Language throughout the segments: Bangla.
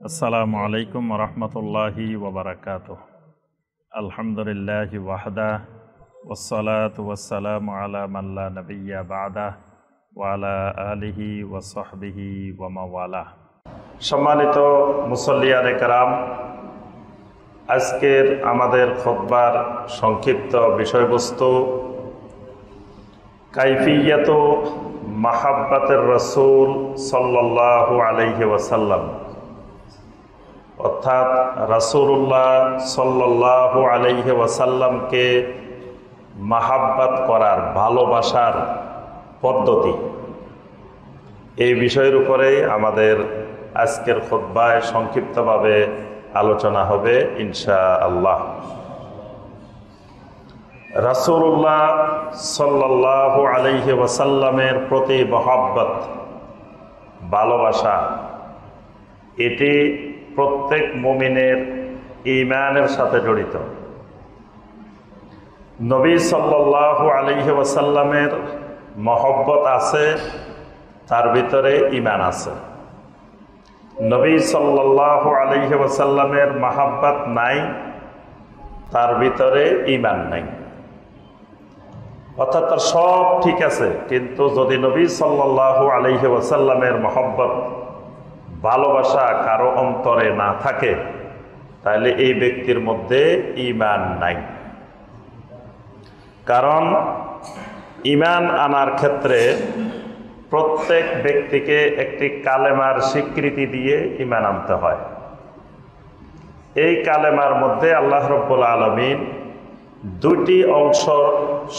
আসসালামু আলাইকুম রহমতুল্লাহি ওবরাকাতুহ। আলহামদুলিল্লাহি ওয়াহদা ওয়াসসালাতু ওয়াসসালামু আলা মান লা নাবিয়্যা বা'দা ওয়া আলা আলিহি ওয়া সাহবিহি ওয়া মাওয়ালা। সম্মানিত মুসল্লিয়ানে কেরাম, আজকের আমাদের খুতবার সংক্ষিপ্ত বিষয়বস্তু কাইফিয়াতু মাহাব্বাতের রাসূল সাল্লাল্লাহু আলাইহি ওয়াসাল্লাম, অর্থাৎ রাসূলুল্লাহ সাল্লাল্লাহু আলাইহি ওয়াসাল্লামকে মাহাব্বাত করার, ভালোবাসার পদ্ধতি। এই বিষয়ের উপরে আমাদের আজকের খুতবায় সংক্ষিপ্তভাবে আলোচনা হবে ইনশাআল্লাহ। রাসূলুল্লাহ সাল্লাল্লাহু আলাইহি ওয়াসাল্লামের প্রতি মহব্বত, ভালোবাসা, এটি প্রত্যেক মুমিনের ঈমানের সাথে জড়িত। নবী সাল্লাল্লাহু আলাইহি ওয়াসাল্লামের মহব্বত আছে, তার ভিতরে ঈমান আছে। নবী সাল্লাল্লাহু আলাইহি ওয়াসাল্লামের মাহাব্বত নাই, তার ভিতরে ঈমান নাই। অর্থাৎ তার সব ঠিক আছে, কিন্তু যদি নবী সাল্লাল্লাহু আলাইহি ওয়াসাল্লামের মহব্বত, ভালোবাসা কারো অন্তরে না থাকে, তাহলে এই ব্যক্তির মধ্যে ঈমান নাই। কারণ ঈমান আনার ক্ষেত্রে প্রত্যেক ব্যক্তিকে একটি কালেমার স্বীকৃতি দিয়ে ঈমান আনতে হয়। এই কালেমার মধ্যে আল্লাহ রাব্বুল আলামিন দুটি অংশ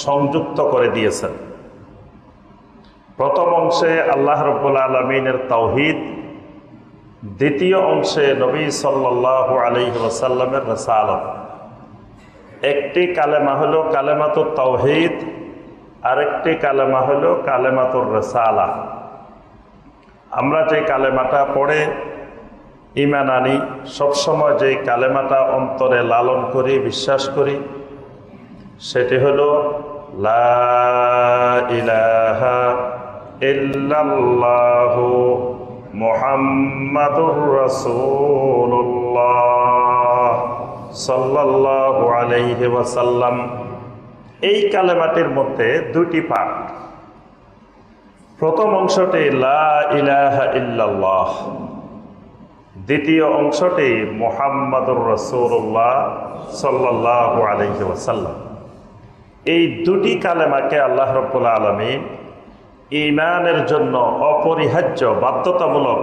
সংযুক্ত করে দিয়েছেন। প্রথম অংশে আল্লাহ রাব্বুল আলামিনের তাওহীদ, দ্বিতীয় অংশে নবী সাল্লাল্লাহু আলাইহি ওয়াসাল্লামের রিসালাত। একটি কালেমা হলো কালেমাতুত তাওহীদ, আরেকটি কালেমা হলো কালেমাতুর রিসালা। আমরা যে কালেমাটা পড়ে ঈমান আনি, সবসময় যে কালেমাটা অন্তরে লালন করি, বিশ্বাস করি, সেটি হলো লা ইলাহা ইল্লাল্লাহু মুহাম্মাদুর রাসূলুল্লাহ সাল্লাল্লাহু আলাইহি ওয়াসাল্লাম। এই কালেমাটির মধ্যে দুটি পার্ট। প্রথম অংশটি লা ইলাহা ইল্লাল্লাহ, দ্বিতীয় অংশটি মুহাম্মাদুর রাসূলুল্লাহ সাল্লাল্লাহু আলাইহি ওয়াসাল্লাম। এই দুটি কালেমাকে আল্লাহ রাব্বুল আলামিন ঈমানের জন্য অপরিহার্য, বাধ্যতামূলক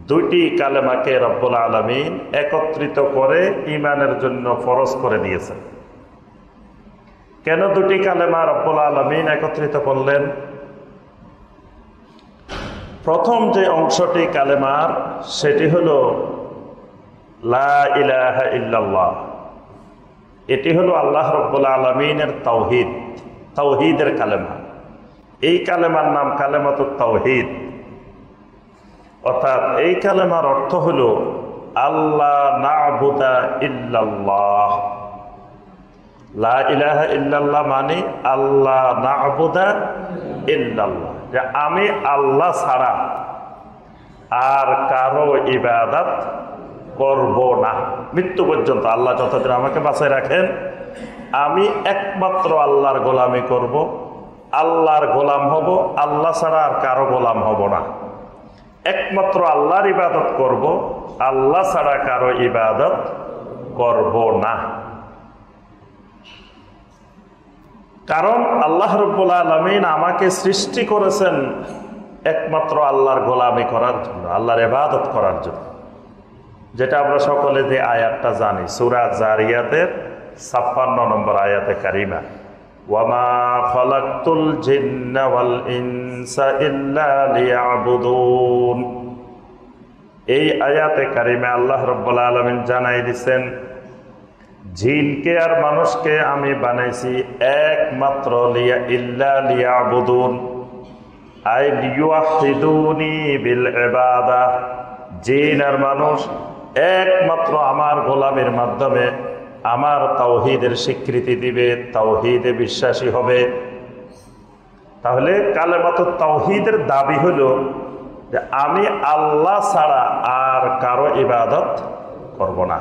দুইটি কালেমাকে রব্বুল আলামিন একত্রিত করে ঈমানের জন্য ফরজ করে দিয়েছেন। কেন দুটি কালেমা রব্বুল আলামিন একত্রিত করলেন? প্রথম যে অংশটি কালেমার, সেটি হলো লা ইলাহা ইল্লাল্লাহ। এটি হলো আল্লাহ রব্বুল আলামিনের তাওহীদ, তাওহীদের কালেমা। এই কালেমার নাম কালেমাতুত তাওহীদ। অর্থাৎ এই কালেমার অর্থ হলো আল্লাহ না'বুদা ইল্লাল্লাহ। লা ইলাহা ইল্লাল্লাহ মানে আল্লাহ না'বুদা ইল্লাল্লাহ, যে আমি আল্লাহ ছাড়া আর কারো ইবাদত করব না। মৃত্যু পর্যন্ত, আল্লাহ যতদিন আমাকে বাঁচায় রাখেন, আমি একমাত্র আল্লাহর গোলামি করব, আল্লাহর গোলাম হব, আল্লাহ ছাড়া আর কারো গোলাম হব না। একমাত্র আল্লাহর ইবাদত করব, আল্লাহ ছাড়া কারো ইবাদত করব না। কারণ আল্লাহ রাব্বুল আলামিন আমাকে সৃষ্টি করেছেন একমাত্র আল্লাহর গোলামি করার জন্য, আল্লাহর ইবাদত করার জন্য। যেটা আমরা সকলে যে আয়াতটা জানি, সূরা জারিয়াতের ৫৬ নম্বর আয়াতে কারিমা, ওয়ামা খালাকতুল জিন্না ওয়াল ইনসা ইল্লা লিয়াবুদুন। এই আয়াতে কারিমা আল্লাহ রাব্বুল আলামিন জানাই দিয়েছেন, জিনকে আর মানুষকে আমি বানাইছি একমাত্র ইল্লা লিয়াবুদুন, আই লিওয়াহিদুনি বিল ইবাদাহ। জিন আর মানুষ একমাত্র আমার গোলামের মাধ্যমে আমার তাওহীদের স্বীকৃতি দিবে, তাওহীদে বিশ্বাসী হবে। তাহলে কালেমাতুত তাওহীদের দাবি হলো যে আমি আল্লাহ ছাড়া আর কারো ইবাদত করব না।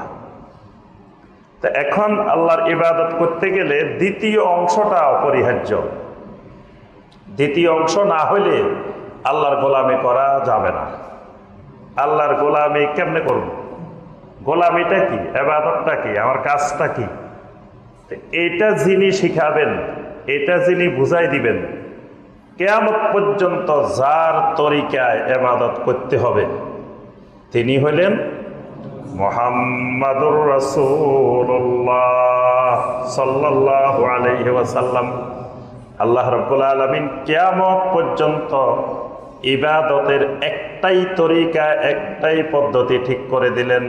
তো এখন আল্লাহর ইবাদত করতে গেলে দ্বিতীয় অংশটা অপরিহার্য। দ্বিতীয় অংশ না হলে আল্লাহর গোলামি করা যাবে না। আল্লাহর গোলামি কেমনে করব? গোলামিটা কি, ইবাদতটা কি, আমার কাজটা কি, এটা যিনি শিখাবেন, এটা যিনি বুঝাই দিবেন, কিয়ামত পর্যন্ত যার তরিকায় ইবাদত করতে হবে তিনি হলেন মুহাম্মাদুর রাসূলুল্লাহ সাল্লাল্লাহু আলাইহি ওয়াসাল্লাম। আল্লাহ রাব্বুল আলামিন কিয়ামত পর্যন্ত ইবাদতের একটাই তরিকা, একটাই পদ্ধতি ঠিক করে দিলেন।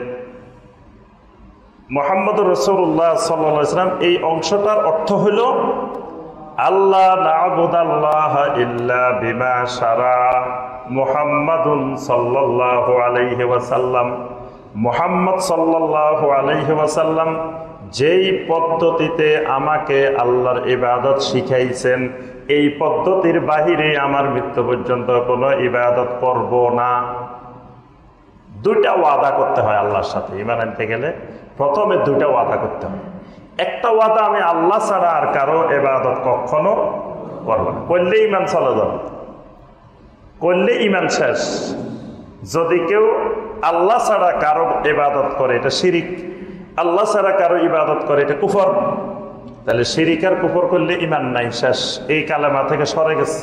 মুহাম্মাদুর রাসূলুল্লাহ সাল্লাল্লাহু আলাইহি ওয়াসাল্লাম এই অংশটার অর্থ হল আল্লাহ না'বুদাল্লাহ ইল্লা বিমা শারা মুহাম্মাদুন সাল্লাল্লাহু আলাইহি ওয়াসাল্লাম। মুহাম্মদ সাল্লাল্লাহু আলাইহি ওয়াসাল্লাম যেই পদ্ধতিতে আমাকে আল্লাহর ইবাদত শিখাইছেন, এই পদ্ধতির বাহিরে আমার মৃত্যু পর্যন্ত কোনো ইবাদত করব না। দুইটা ওয়াদা করতে হয় আল্লাহর সাথে ঈমান আনতে গেলে। প্রথমে দুইটা ওয়াদা করতে হয়। একটা ওয়াদা, আমি আল্লাহ ছাড়া আর কারো ইবাদত কখনো করব না। করলে ঈমান চলে যাবে, করলে ঈমান শেষ। যদি কেউ আল্লাহ ছাড়া কারো ইবাদত করে এটা শিরিক, আল্লাহ ছাড়া কারো ইবাদত করে এটা কুফর। তাহলে শিরিক আর কুফর করলে ঈমান নাই, শেষ, এই কালেমা থেকে সরে গেছে।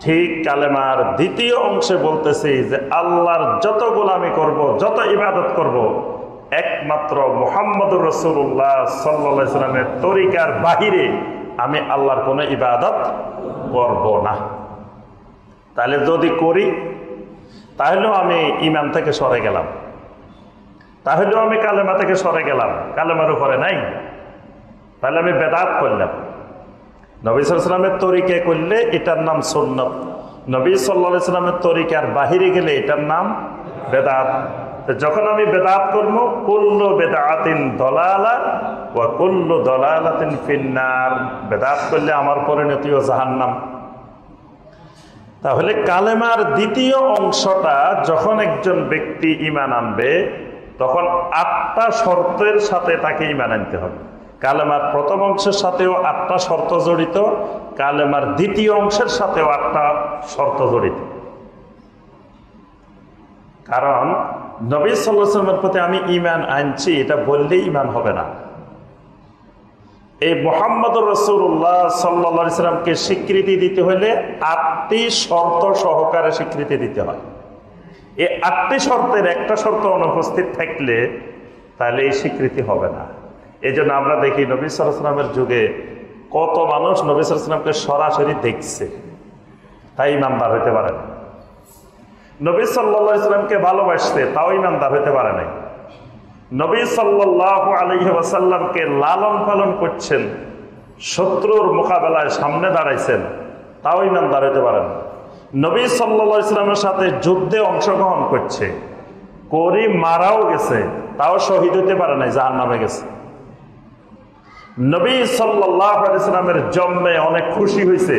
ঠিক কালেমার দ্বিতীয় অংশে বলতেছি যে আল্লাহর যত গোলামি করব, যত ইবাদত করব, একমাত্র মুহাম্মদুর রাসূলুল্লাহ সাল্লাল্লাহু আলাইহি ওয়াসাল্লামের তরিকার বাহিরে আমি আল্লাহর কোনো ইবাদত করব না। তাহলে যদি করি তাহলেও আমি ঈমান থেকে সরে গেলাম, তাহলেও আমি কালেমা থেকে সরে গেলাম, কালেমার উপরে নাই। তাহলে আমি বেদাত করলাম। নবী সাল্লাল্লাহু আলাইহি ওয়াসাল্লামের তরিকায় করলে এটার নাম সুন্নাত, নবী সাল্লাল্লাহু আলাইহি ওয়াসাল্লামের তরিকার বাহিরে গেলে এটার নাম বেদাত। যখন আমি বেদাত করব, কুল্লু বিদআতিন দালালাহ ওয়া কুল্লু দালালাতিন ফিন্নার, বেদাত করলে আমার পরিণতিও জাহান্নাম। তাহলে কালেমার দ্বিতীয় অংশটা যখন একজন ব্যক্তি ঈমান আনবে, তখন 8টা শর্তের সাথে তাকে ঈমান আনতে হবে। কালেমার প্রথম অংশের সাথেও 8টা শর্ত জড়িত, কালেমার দ্বিতীয় অংশের সাথেও 8টা শর্ত জড়িত। কারণ নবী সাল্লাল্লাহু আলাইহি ওয়াসাল্লামের প্রতি আমি ঈমান আনছি এটা বললেই ঈমান হবে না। এই মুহাম্মদুর রাসূলুল্লাহ সাল্লাল্লাহু আলাইহি ওয়াসাল্লামকে স্বীকৃতি দিতে হলে 8টি শর্ত সহকারে স্বীকৃতি দিতে হয়। এই 8টি শর্তের একটা শর্ত অনুপস্থিত থাকলে তাহলে এই স্বীকৃতি হবে না। এই জন্য আমরা দেখি নবী সাল্লাল্লাহু আলাইহি ওয়াসাল্লামের যুগে কত মানুষ নবী সাল্লাল্লাহু আলাইহি ওয়াসাল্লামকে সরাসরি দেখছে, তাই ইমানদার হইতে পারে না। নবী সাল্লাল্লাহু আলাইহি ওয়াসাল্লামকে ভালোবাসতে, তাও ইমানদার হইতে পারে নাই। নবী সাল্লাল্লাহু আলাইহি ওয়াসাল্লামকে লালন পালন করছেন, শত্রুর মোকাবেলায় সামনে দাঁড়াইছেন, তাও ইমানদার হইতে পারেন। নবী সাল্লাল্লাহু আলাইহি ওয়াসাল্লামের সাথে যুদ্ধে অংশগ্রহণ করছে, করি মারাও গেছে, তাও শহীদ হতে পারে নাই, জাহান্নামে গেছে। নবী সাল্লাল্লাহু আলাইহি ওয়াসাল্লামের জন্মে অনেক খুশি হয়েছে,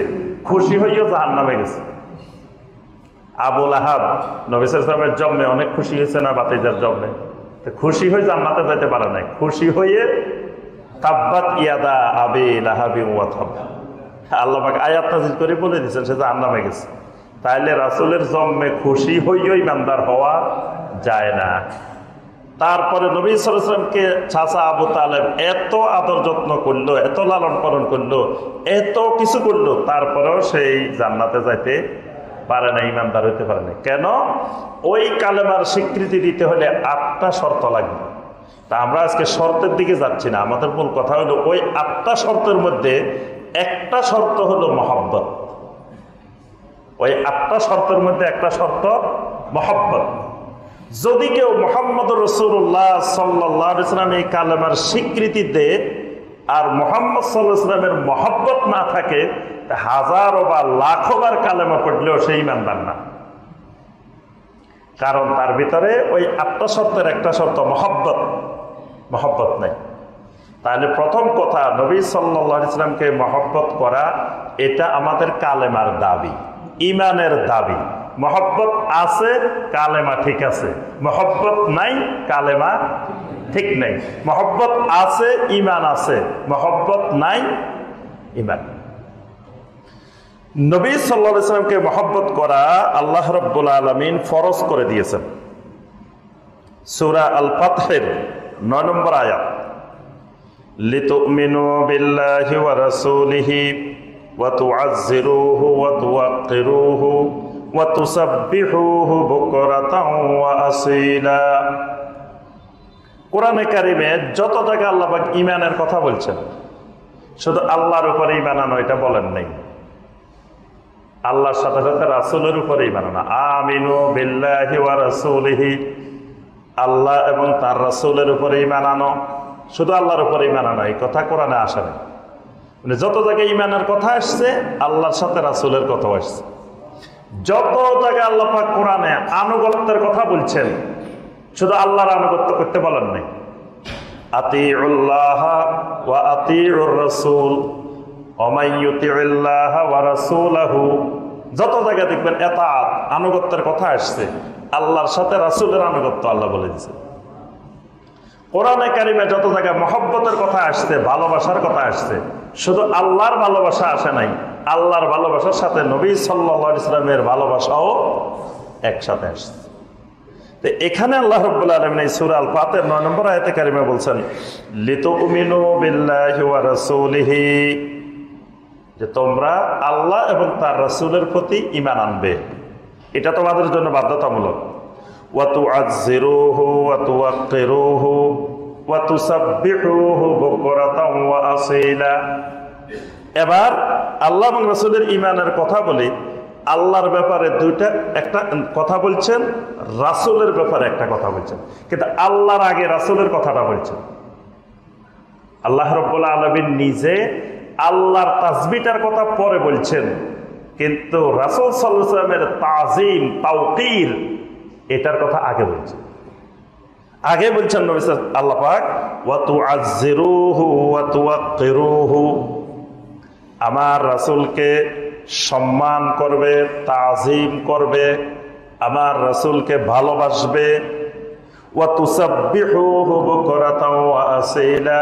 খুশি হইয়াও জাহান্নামে গেছে। আবু লাহাব নবী সাল্লাল্লাহু আলাইহি ওয়াসাল্লামের জন্মে অনেক খুশি হয়েছে না? বাতিজার জন্মে খুশি হয়ে জান্নাতে যেতে পারে নাই, খুশি হয়ে তাব্বাত ইয়াদা আবি লাহাবি ওয়া তাব, আল্লাহ পাক আয়াত নাযিল করে বলে দিয়েছেন সে জাহান্নামে গেছে। তাইলে রাসূলের জন্মে খুশি হইয়াও ইমানদার হওয়া যায় না। তারপরে নবী সাল্লাল্লাহু আলাইহি ওয়াসাল্লামকে চাচা আবু তালেব এত আদর যত্ন করলো, এত লালন পালন করলো, এত কিছু করলো, তারপরেও সেই জান্নাতে যাইতে পারে না, ইমানদার হইতে পারে না। কেন? ওই কালেমার স্বীকৃতি দিতে হলে 8টা শর্ত লাগবে। তা আমরা আজকে শর্তের দিকে যাচ্ছি না, আমাদের মূল কথা হলো ওই 8টা শর্তের মধ্যে একটা শর্ত হলো মহব্বত। ওই 8টা শর্তের মধ্যে একটা শর্ত মহব্বত। যদি কেউ মুহাম্মদুর রাসূলুল্লাহ সাল্লাল্লাহু আলাইহি ওয়াসাল্লাম এই কালেমার স্বীকৃতি দেয় আর মুহাম্মদ সাল্লাল্লাহু আলাইহি ওয়াসাল্লামের মহব্বত না থাকে, হাজারো বা লাখো বার কালেমা পড়লেও সে ঈমানদার না। কারণ তার ভিতরে ওই 8টা শর্তের একটা শর্ত মহব্বত, মহব্বত নাই। তাহলে প্রথম কথা, নবী সাল্লাল্লাহু আলাইহি ওয়াসাল্লামকে মহব্বত করা এটা আমাদের কালেমার দাবি, ঈমানের দাবি। মহব্বত আছে, কালেমা ঠিক আছে। মহব্বত নাই, কালেমা ঠিক নাই। মহব্বত আছে, ঈমান আছে। মহব্বত নাই, ঈমান। নবী সাল্লাল্লাহু আলাইহি ওয়াসাল্লামকে মহব্বত করা আল্লাহ রাব্বুল আলামিন ফরজ করে দিয়েছেন। সূরা আল ফাতহের 9 নম্বর আয়াত, লিতুমিনু বিল্লাহি ওয়া রাসূলিহি ওয়া তুআজ্জিরুহু ওয়া তুওয়াক্কিরুহু ওয়া তুসাব্বিহুহু বুকরাতাও ওয়া আসীলা। কোরআনে কারিমে যত জায়গায় আল্লাহ পাক ঈমানের কথা বলছেন, শুধু আল্লাহর উপরে ঈমান আনো এটা বলেন নাই, আল্লাহর সাথে সাথে রাসূলের উপরে ঈমান আনো। আমিনু বিল্লাহি ওয়া রাসূলিহি, আল্লাহ এবং তার রাসূলের উপরে ঈমান আনো। শুধু আল্লাহর উপরে ঈমান আনো এই কথা কোরআনে আসে না। মানে যত জায়গায় ঈমানের কথা আসছে, আল্লাহর সাথে রাসূলের কথা আসছে। যত জায়গায় আল্লাহ পাক কোরআনে আনুগত্যের কথা বলছেন, শুধু আল্লাহর আনুগত্য করতে বলেন নাই। আতিউল্লাহ ওয়া আতিউর রাসূল ওয়া মান ইউতিউল্লাহ ওয়া রাসূলাহু, যত জায়গায় দেখবেন ইতাআত আনুগত্যের কথা আসছে, আল্লাহর সাথে রাসূলের আনুগত্য আল্লাহ বলে দিয়েছে। কোরআনে কারিমে যত জায়গায় মহব্বতের কথা আসছে, ভালোবাসার কথা আসছে, শুধু আল্লাহর ভালোবাসা আসে নাই, আল্লাহর ভালোবাসার সাথে নবী সাল্লাল্লাহু আলাইহি ওয়াসাল্লামের ভালোবাসাও একসাথে আসছে। তো এখানে আল্লাহ রাব্বুল আলামিন এই সূরা আল ফাতহের 9 নম্বর আয়াতে কারিমে বলছেন, লিতুমিনু বিল্লাহি ওয়া রাসূলিহি, যে তোমরা আল্লাহ এবং তার রাসূলের প্রতি ঈমান আনবে, এটা তোমাদের জন্য বাধ্যতামূলক। ওয়া তুআজ্জিরুহু ওয়া তুওয়াক্কিরুহু ওয়া তুসাব্বিহুহু বুকরাতাও ওয়া আসীলা। এবার আল্লাহ এবং রাসূলের ঈমানের কথা বলি, আল্লাহর ব্যাপারে একটা কথা বলছেন, রাসূলের ব্যাপারে একটা কথা বলছেন, কিন্তু আল্লাহর আগে রাসূলের কথাটা বলছেন। আল্লাহ রাব্বুল আলামিন নিজে আল্লাহর তাসবিহটার কথা পরে বলছেন, কিন্তু রাসূল সাল্লাল্লাহু আলাইহি ওয়াসাল্লামের তাজিম তাওকীর এটার কথা আগে বলছেন। আগে বলছেন নবী আল্লাহ পাক, ওয়া তুআজ্জিরুহু ওয়া তুওয়াক্কিরুহু, আমার রাসূলকে সম্মান করবে, তাজিম করবে, আমার রাসূলকে ভালোবাসবে। ওয়া তুসাব্বিহুহু বুকরাতাও ওয়া আসীলা,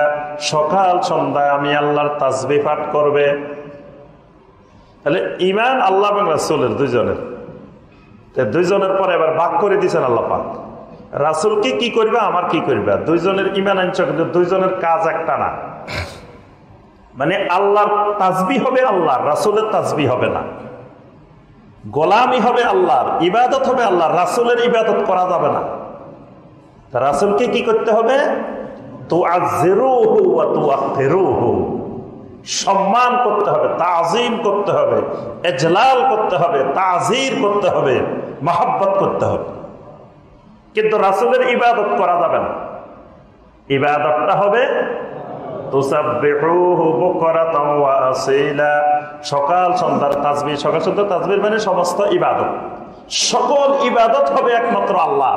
সকাল সন্ধ্যায় আমি আল্লাহর তাসবিহ পাঠ করবে। তাহলে ঈমান আল্লাহ এবং রাসূলের দুইজনের, দুইজনের পরে এবার ভাগ করে দিয়েছেন আল্লাহ পাক, রাসূলকে কি করবে, আমার কি করবে। দুইজনের ঈমান আনছে, কিন্তু দুইজনের কাজ একটা না। মানে আল্লাহর তাসবিহ হবে আল্লাহর, রাসূলের তাসবিহ হবে না। গোলামি হবে আল্লাহর, ইবাদত হবে আল্লাহর, রাসূলের ইবাদত করা যাবে না। রাসূলকে কি করতে হবে? তুআজ্জিরুহু ওয়া তুওয়াক্কিরুহু, সম্মান করতে হবে, তাজিম করতে হবে, ইজলাল করতে হবে, তাজির করতে হবে, মহব্বত করতে হবে। কিন্তু রাসূলের ইবাদত করা যাবে না। ইবাদতটা হবে তুসাব্বিহুহু বুকরাতাও ওয়া আসীলা, সকাল সন্ধ্যার তাসবিহ। সকাল সন্ধ্যার তাসবিহ মানে সমস্ত ইবাদত, সকল ইবাদত হবে একমাত্র আল্লাহ।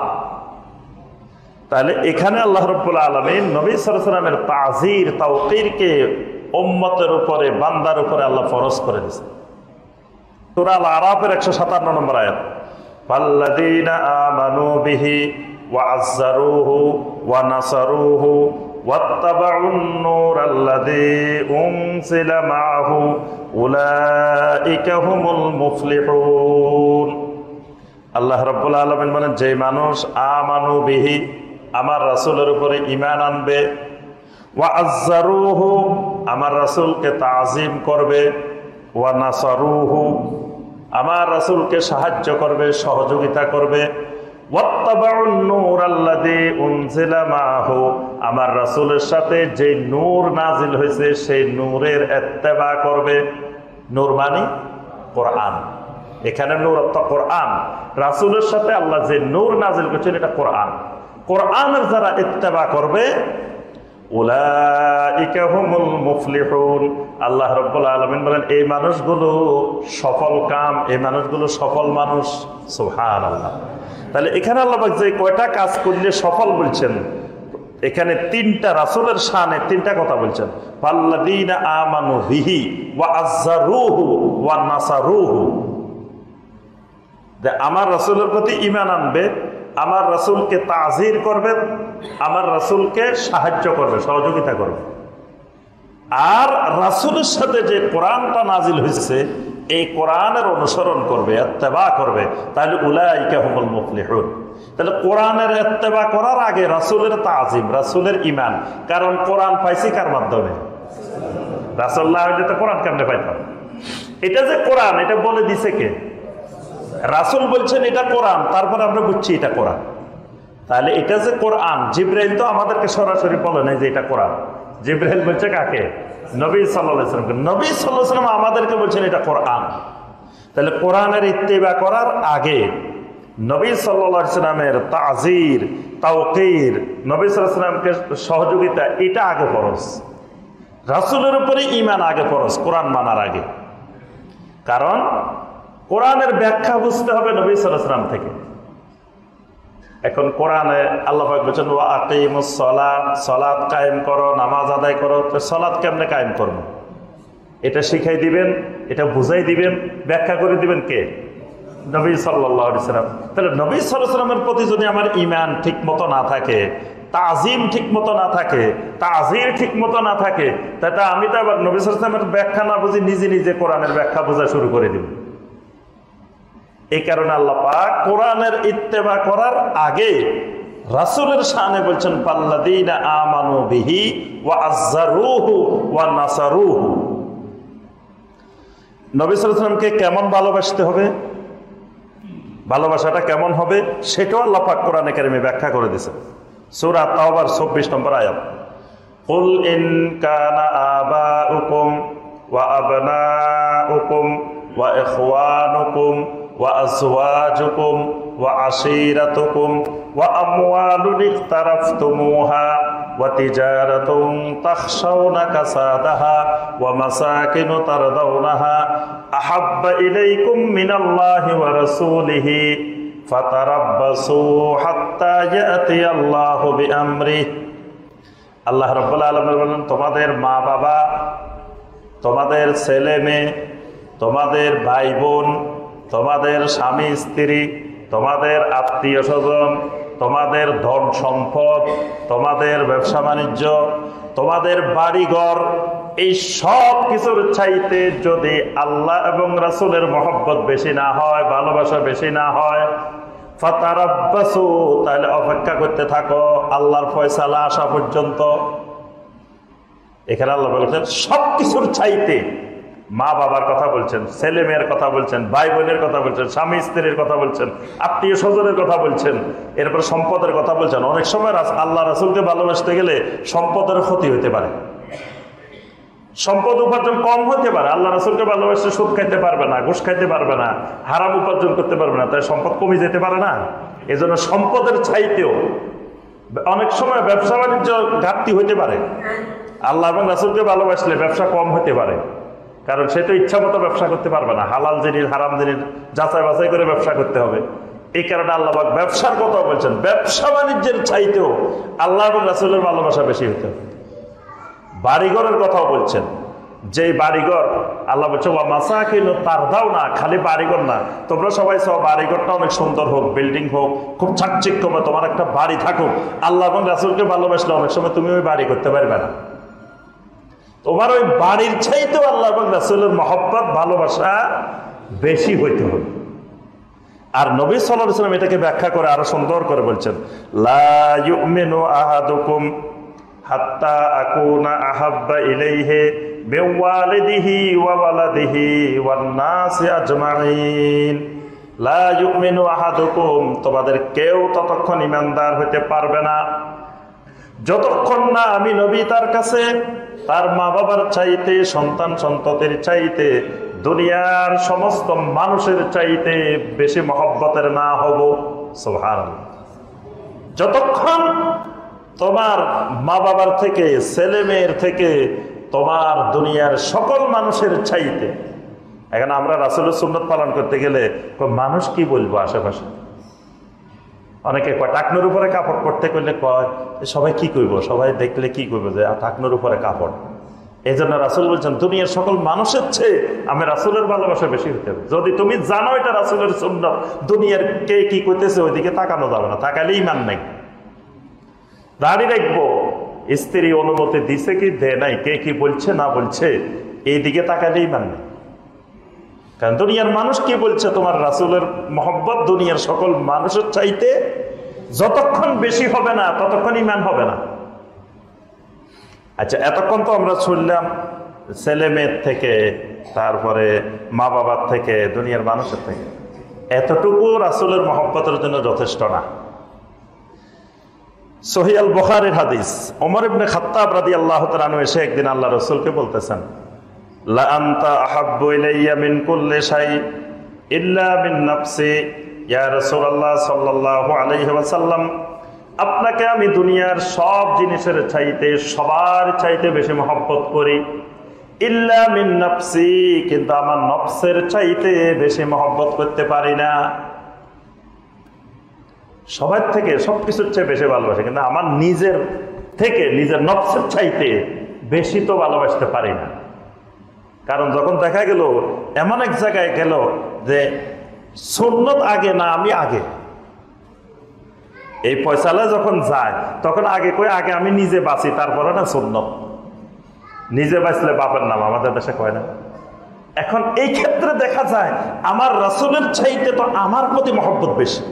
তাহলে এখানে আল্লাহ রাব্বুল আলামিন নবী সাল্লাল্লাহু আলাইহি ওয়াসাল্লামের তাজির তাওকীরকে উম্মতের উপরে, বান্দার উপরে আল্লাহ ফরজ করে দিয়েছেন। সূরা আল আরাফের 157 নম্বর আয়াত, ফাল্লাযীনা আমানু বিহি ওয়া আযযারুহু ওয়া নাসারুহু ওয়াত্তাবাউন নূরাল্লাযী উনজিলা মাআহু উলাইকা হুমুল মুফলিহুন। আল্লাহ রাব্বুল আলামিন বলেন, যে মানুষ আমানু বিহি, আমার রাসূলের উপরে ঈমান আনবে, ওয়া আযযারুহু, আমার রাসূলকে তাজিম করবে, ওয়া নাসারুহু, আমার রাসূলকে সাহায্য করবে, সহযোগিতা করবে, ওয়াত্তাবাউন নূরাল্লাযী উনজিলা মাআহু, আমার রাসূলের সাথে যে নূর নাজিল হয়েছে সেই নূরের ইত্তেবা করবে। নূর মানে কোরআন, এখানে নূর অর্থ কোরআন। রাসূলের সাথে আল্লাহ যে নূর নাজিল করেছেন এটা কোরআন। কোরআনের যারা ইত্তেবা করবে, উলাইকা হুমুল মুফলিহুন। আল্লাহ রাব্বুল আলামিন বলেন, এই মানুষগুলো সফল কাম, এই মানুষগুলো সফল মানুষ। সুবহানাল্লাহ। তাহলে এখানে আল্লাহ পাক যে কয়টা কাজ করলে সফল বলছেন, এখানে তিনটা রাসূলের শানে তিনটা কথা বলছেন। ফাল্লাযীনা আমানু বিহি ওয়া আযযারুহু ওয়া নাসারুহু। যে আমার রাসূলের প্রতি ঈমান আনবে, আমার রাসূলকে তাজির করবে, আমার রাসূলকে সাহায্য করবে, সহযোগিতা করবে। আর রাসূলের সাথে যে কোরআনটা নাজিল হয়েছে এই কোরআনের অনুসরণ করবে, ইত্তেবা করবে, তাহলে উলাইকা হুমুল মুফলিহুন। তাহলে কোরআনের ইত্তেবা করার আগে রাসূলের তাজিম, রাসূলের ঈমান। কারণ কোরআন পাইছি কার মাধ্যমে? রাসূল না হইলে তো কোরআন কেমনে পাইতাম? এটা যে কোরআন, এটা বলে দিছে কে? রাসূল বলছেন এটা কোরআন, তারপর আমরা বুঝছি এটা কোরআন। তাহলে এটা যে কোরআন, জিবরাইল তো আমাদেরকে সরাসরি বলে নাই যে এটা কোরআন। জিবরাইল বলছে কাকে? নবী সাল্লাল্লাহু আলাইহি ওয়াসাল্লামকে। নবী সাল্লাল্লাহু আলাইহি ওয়াসাল্লাম আমাদেরকে বলছেন এটা কোরআন। তাহলে কোরআনের ইত্তেবা করার আগে নবী সাল্লাল্লাহু আলাইহি ওয়াসাল্লামের তাজির, তাওকীর, নবী সাল্লাল্লাহু আলাইহি ওয়াসাল্লামকে সহযোগিতা, এটা আগে ফরজ। রাসূলের উপরে ঈমান আগে ফরজ কোরআন মানার আগে। কারণ কোরআনের ব্যাখ্যা বুঝতে হবে নবী সাল্লাল্লাহু আলাইহি ওয়াসাল্লাম থেকে। এখন কোরআনে আল্লাহ পাক বলেছেন ওয়া আকিমুস সালাত, সালাত কায়েম করো, নামাজ আদায় করো। তো সালাত কেমনে কায়েম করব? এটা শিখাই দিবেন, এটা বুঝাই দিবেন, ব্যাখ্যা করে দিবেন কে? নবী সাল্লাল্লাহু আলাইহি ওয়াসাল্লাম। তাহলে নবী সাল্লাল্লাহু আলাইহি ওয়াসাল্লামের প্রতি যদি আমার ঈমান ঠিকমতো না থাকে, তাজিম ঠিকমতো না থাকে, তাজির ঠিকমতো না থাকে, তাহলে আমি তো আবার নবী সাল্লাল্লাহু আলাইহি ওয়াসাল্লামের ব্যাখ্যা না বুঝি নিজে নিজে কোরআনের ব্যাখ্যা বোঝা শুরু করে দিব। এই কারণে আল্লাহ পাক কোরআনের ইত্তেবা করার আগে রাসূলের শানে বলছেন পাল্লাযীনা আমানু বিহি ওয়া আযযারুহু ওয়া নাসারুহু। নবী সাল্লাল্লাহু আলাইহি ওয়াসাল্লামকে কেমন ভালোবাসতে হবে, ভালোবাসাটা কেমন হবে, সেটাও আল্লাহ পাক কোরআনে কারিমে ব্যাখ্যা করে দিয়েছেন। সূরা তাওবার ২৪ নম্বর আয়াত, কুল ইন কানা আবাউকুম ওয়া আবনাউকুম ওয়া ইখওয়ানুকুম ওয়া আজওয়াজুকুম ওয়া আশীরাতুকুম ওয়া আমওয়ালুন ইখতারাফতুমুহা ওয়া তিজারাতুন তাখশাউনা কাসাদাহা ওয়া মাসাকিনু তারদাউনাহা আহাব্বা ইলাইকুম মিনাল্লাহি ওয়া রাসূলিহি ফাতারাব্বাসু হাত্তা ইয়াতিয়াল্লাহু বিআমরিহি। আল্লাহ রাব্বুল আলামিন বলেন, তোমাদের মা বাবা, তোমাদের ছেলে মেয়ে, তোমাদের ভাই বোন, তোমাদের স্বামী স্ত্রী, তোমাদের আত্মীয় স্বজন, তোমাদের ধন সম্পদ, তোমাদের ব্যবসা বাণিজ্য, তোমাদের বাড়িঘর, এই সব কিছুর চাইতে যদি আল্লাহ এবং রাসূলের মহব্বত বেশি না হয়, ভালোবাসা বেশি না হয়, ফাতারাব্বাসু, তাহলে অপেক্ষা করতে থাকো আল্লাহর ফয়সালা আসা পর্যন্ত। এখানে আল্লাহ বলছেন সব কিছুর চাইতে মা বাবার কথা বলছেন, ছেলে মেয়ের কথা বলছেন, ভাই বোনের কথা বলছেন, স্বামী স্ত্রীর কথা বলছেন, আত্মীয় স্বজনের কথা বলছেন, এরপর সম্পদের কথা বলছেন। অনেক সময় আল্লাহ রাসূলকে ভালোবাসতে গেলে সম্পদের ক্ষতি হতে পারে, সম্পদ উপার্জন কম হতে পারে। আল্লাহ রাসূলকে ভালোবাসতে সুদ খাইতে পারবে না, ঘুষ খাইতে পারবে না, হারাম উপার্জন করতে পারবে না, তাই সম্পদ কমে যেতে পারে না। এজন্য সম্পদের চাইতেও অনেক সময় ব্যবসা বাণিজ্য ঘাটতি হতে পারে। আল্লাহ এবং রাসূলকে ভালোবাসলে ব্যবসা কম হতে পারে, কারণ সে তো ইচ্ছা মতো ব্যবসা করতে পারবে না। হালাল জিনিস হারাম জিনিস যাচাই বাছাই করে ব্যবসা করতে হবে। এই কারণে আল্লাহ পাক ব্যবসার কথা বলছেন, ব্যবসা বাণিজ্যের চাইতেও আল্লাহ এবং রাসূলের ভালোবাসা বেশি হতে হবে। বাড়িঘরের কথাও বলছেন, যে বাড়িঘর আল্লাহ বলছে ওয়া মাসাকিনু তারদাউনা, খালি বাড়িঘর না, তোমরা সবাই চাও বাড়িঘরটা অনেক সুন্দর হোক, বিল্ডিং হোক, খুব চাকচিক্যময় তোমার একটা বাড়ি থাকুক। আল্লাহ এবং রাসূলকে ভালোবাসলে অনেক সময় তুমি ওই বাড়ি করতে পারবে না। তোমার ওই বাড়ির চাইতেও আল্লাহ এবং রাসূলের মহব্বত, ভালোবাসা বেশি হইতে হবে। আর নবী সাল্লাল্লাহু আলাইহি ওয়াসাল্লাম এটাকে ব্যাখ্যা করে আরো সুন্দর করে বলছেন, লা ইউমিনু আহাদুকুম হাত্তা আকুনা আহাব্বা ইলাইহি বিওয়ালিদিহি ওয়া ওয়ালাদিহি ওয়ান নাসি আজমাইন। লা ইউমিনু আহাদুকুম, তোমাদের কেউ ততক্ষণ ঈমানদার হতে পারবে না যতক্ষণ না আমি নবী তার কাছে তার মা বাবার চাইতে, সন্তান সন্ততির চাইতে, দুনিয়ার সমস্ত মানুষের চাইতে বেশি মহব্বতের না হব। সুবহানাল্লাহ। যতক্ষণ তোমার মা বাবার থেকে, ছেলে মেয়ের থেকে, তোমার দুনিয়ার সকল মানুষের চাইতে। এখন আমরা রাসূলের সুন্নাত পালন করতে গেলে মানুষ কি বলবো আশেপাশে, অনেকে কয় টাকনোর উপরে কাপড় পরতে করলে কয় সবাই কি করবো, সবাই দেখলে কি করবো যে টাকনোর উপরে কাপড়। এই জন্য রাসূল বলছেন দুনিয়ার সকল মানুষের চেয়ে আমি রাসূলের ভালোবাসা বেশি হতে হবে। যদি তুমি জানো এটা রাসূলের সুন্নাত, দুনিয়ার কে কি করতেছে ওইদিকে তাকানো যাবে না, তাকালে ঈমান নাই। দাড়ি রাখবো, স্ত্রী অনুমতি দিছে কি দে নাই, কে কি বলছে না বলছে, এইদিকে তাকালে ঈমান নেই। কারণ দুনিয়ার মানুষ কি বলছে, তোমার রাসূলের মহব্বত দুনিয়ার সকল মানুষের চাইতে যতক্ষণ বেশি হবে না ততক্ষণ ঈমান হবে না। আচ্ছা, এতক্ষণ তো আমরা শুনলাম ছেলে মেয়ের থেকে, তারপরে মা বাবার থেকে, দুনিয়ার মানুষের থেকে। এতটুকু রাসূলের মহব্বতের জন্য যথেষ্ট না। সহিহ আল বুখারীর হাদিস, ওমর ইবনে খাত্তাব রাদিয়াল্লাহু তাআলা আনহু এসে একদিন আল্লাহ রাসূলকে বলতেছেন, লা আনতা আহাব্বু ইলাইয়া মিন কুল্লি শাই ইল্লা মিন নাফসি। ইয়া রাসূলুল্লাহ সাল্লাল্লাহু আলাইহি ওয়াসাল্লাম, আপনাকে আমি দুনিয়ার সব জিনিসের চাইতে, সবার চাইতে বেশি মহব্বত করি, ইল্লা মিন নাফসি, কিন্তু আমার নফসের চাইতে বেশি মহব্বত করতে পারি না। সবার থেকে সবকিছুর চেয়ে বেশি ভালোবাসে, কিন্তু আমার নিজের থেকে, নিজের নফসের চাইতে বেশি তো ভালোবাসতে পারি না। কারণ যখন দেখা গেল এমন এক জায়গায় গেল যে সুন্নত আগে না আমি আগে, এই পয়সালে যখন যায় তখন আগে কই আগে আমি নিজে বাঁচি, তারপরে না সুন্নত। নিজে বাঁচলে বাপের নাম, আমাদের দেশে কয় না। এখন এই ক্ষেত্রে দেখা যায় আমার রাসূলের চাইতে তো আমার প্রতি মহব্বত বেশি।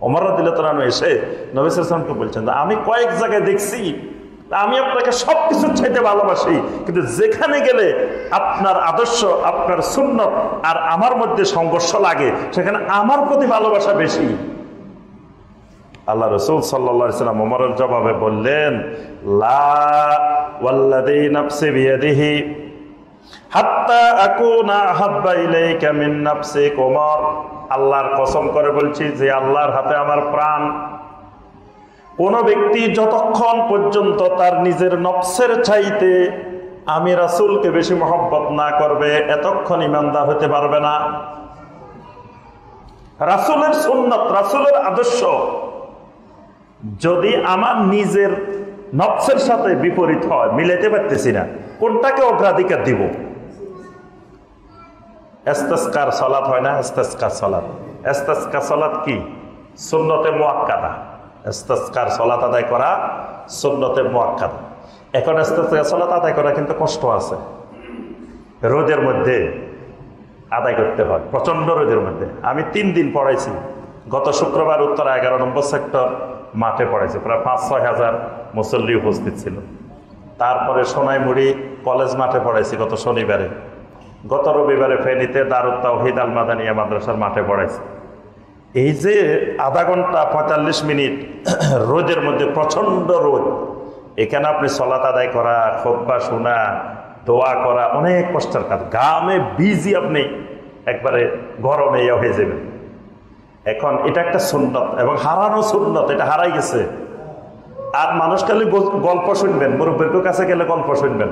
ওমর রাদিয়াল্লাহু তাআলা এসে নবী সাল্লাল্লাহু আলাইহি ওয়াসাল্লামকে বলছেন, আমি কয়েক জায়গায় দেখছি আমি আপনাকে সবকিছুর চাইতে ভালোবাসি, কিন্তু যেখানে গেলে আপনার আদর্শ, আপনার সুন্নত আর আমার মধ্যে সংঘর্ষ লাগে, সেখানে আমার প্রতি ভালোবাসা বেশি। আল্লাহ রাসূল সাল্লাল্লাহু আলাইহি ওয়াসাল্লাম ওমরের জবাবে বললেন, লা ওয়াল্লাযী নাফসি বিয়াদিহি হাত্তা আকুনা আহাব্বা ইলাইকা মিন নাফসিক। ওমর, আল্লাহর কসম করে বলছি যে আল্লাহর হাতে আমার প্রাণ, কোন ব্যক্তি যতক্ষণ পর্যন্ত তার নিজের নফসের চাইতে আমি রাসূলকে বেশি মহব্বত না করবে, এতক্ষণ ঈমানদার হতে পারবে না। রাসূলের সুন্নাত, রাসূলের আদর্শ যদি আমার নিজের নফসের সাথে বিপরীত হয়, মিলাইতে পারতেছি না, কোনটাকে অগ্রাধিকার দিব? ইস্তিসকার সালাত হয় না? ইস্তিসকার সালাত, ইস্তিসকার সালাত কি? সুন্নতে মুআক্কাদা। ইস্তিসকার সালাত আদায় করা সুন্নতে মুআক্কাদা। এখন ইস্তিসকার সালাত আদায় করা কিন্তু কষ্ট আছে, রোদের মধ্যে আদায় করতে হয়, প্রচন্ড রোদের মধ্যে। আমি 3 দিন পড়াইছি, গত শুক্রবার উত্তরা 11 নম্বর সেক্টর মাঠে পড়াইছি, প্রায় 5-6 হাজার মুসল্লি উপস্থিত ছিল। তারপরে সোনাইমুড়ি কলেজ মাঠে পড়াইছি গত শনিবারে, গত রবিবারে ফেনীতে দারুত তাওহীদ আল মাদানিয়া মাদ্রাসার মাঠে পড়াইছি। এই যে আধা ঘন্টা 45 মিনিট রোদের মধ্যে, প্রচন্ড রোদ, এখানে আপনি সালাত আদায় করা, খুতবা শোনা, দোয়া করা অনেক কষ্টের কাজ। ঘামে ভিজি আপনি একবারে গরমে হয়ে যাবেন। এখন এটা একটা সুন্নত এবং হারানো সুন্নত, এটা হারাই গেছে। আর মানুষ খালি গল্প শুনবেন, মুরব্বির কাছে গেলে গল্প শুনবেন,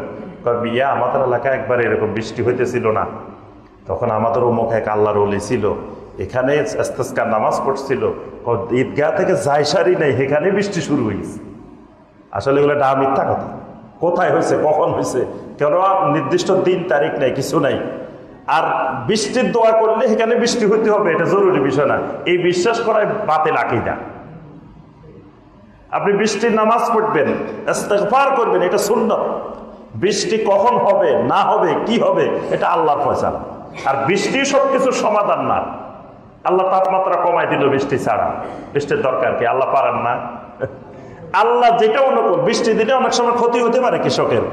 বিয়া আমাদের এলাকায় একবার এরকম বৃষ্টি হইতেছিল না, তখন আমাদের অমুক এক আল্লাহর ওলি ছিল, এখানে ইস্তিসকার নামাজ পড়ছিল, ঈদগাহ থেকে জায়সারি নেই, এখানে বৃষ্টি শুরু হয়েছে। আসলে এগুলো ডা মিথ্যা কথা। কোথায় হয়েছে, কখন হয়েছে, কেন নির্দিষ্ট দিন তারিখ নেই, কিছু নাই। আর বৃষ্টির দোয়া করলে এখানে বৃষ্টি হইতে হবে, এটা জরুরি বিষয় না। এই বিশ্বাস করায় বাতিল আকীদা। আপনি বৃষ্টির নামাজ পড়বেন, ইস্তিগফার করবেন, এটা সুন্নাত। বৃষ্টি কখন হবে না হবে কি হবে এটা আল্লাহর ফয়সালা। আর বৃষ্টি সবকিছুর সমাধান না। আল্লাহ তাপমাত্রা কমাই দিল বৃষ্টি ছাড়া, বৃষ্টির দরকার কি? আল্লাহ পারেন না? আল্লাহ যেটা অনুকূল, বৃষ্টি দিলে অনেক সময় ক্ষতি হতে পারে কৃষকের,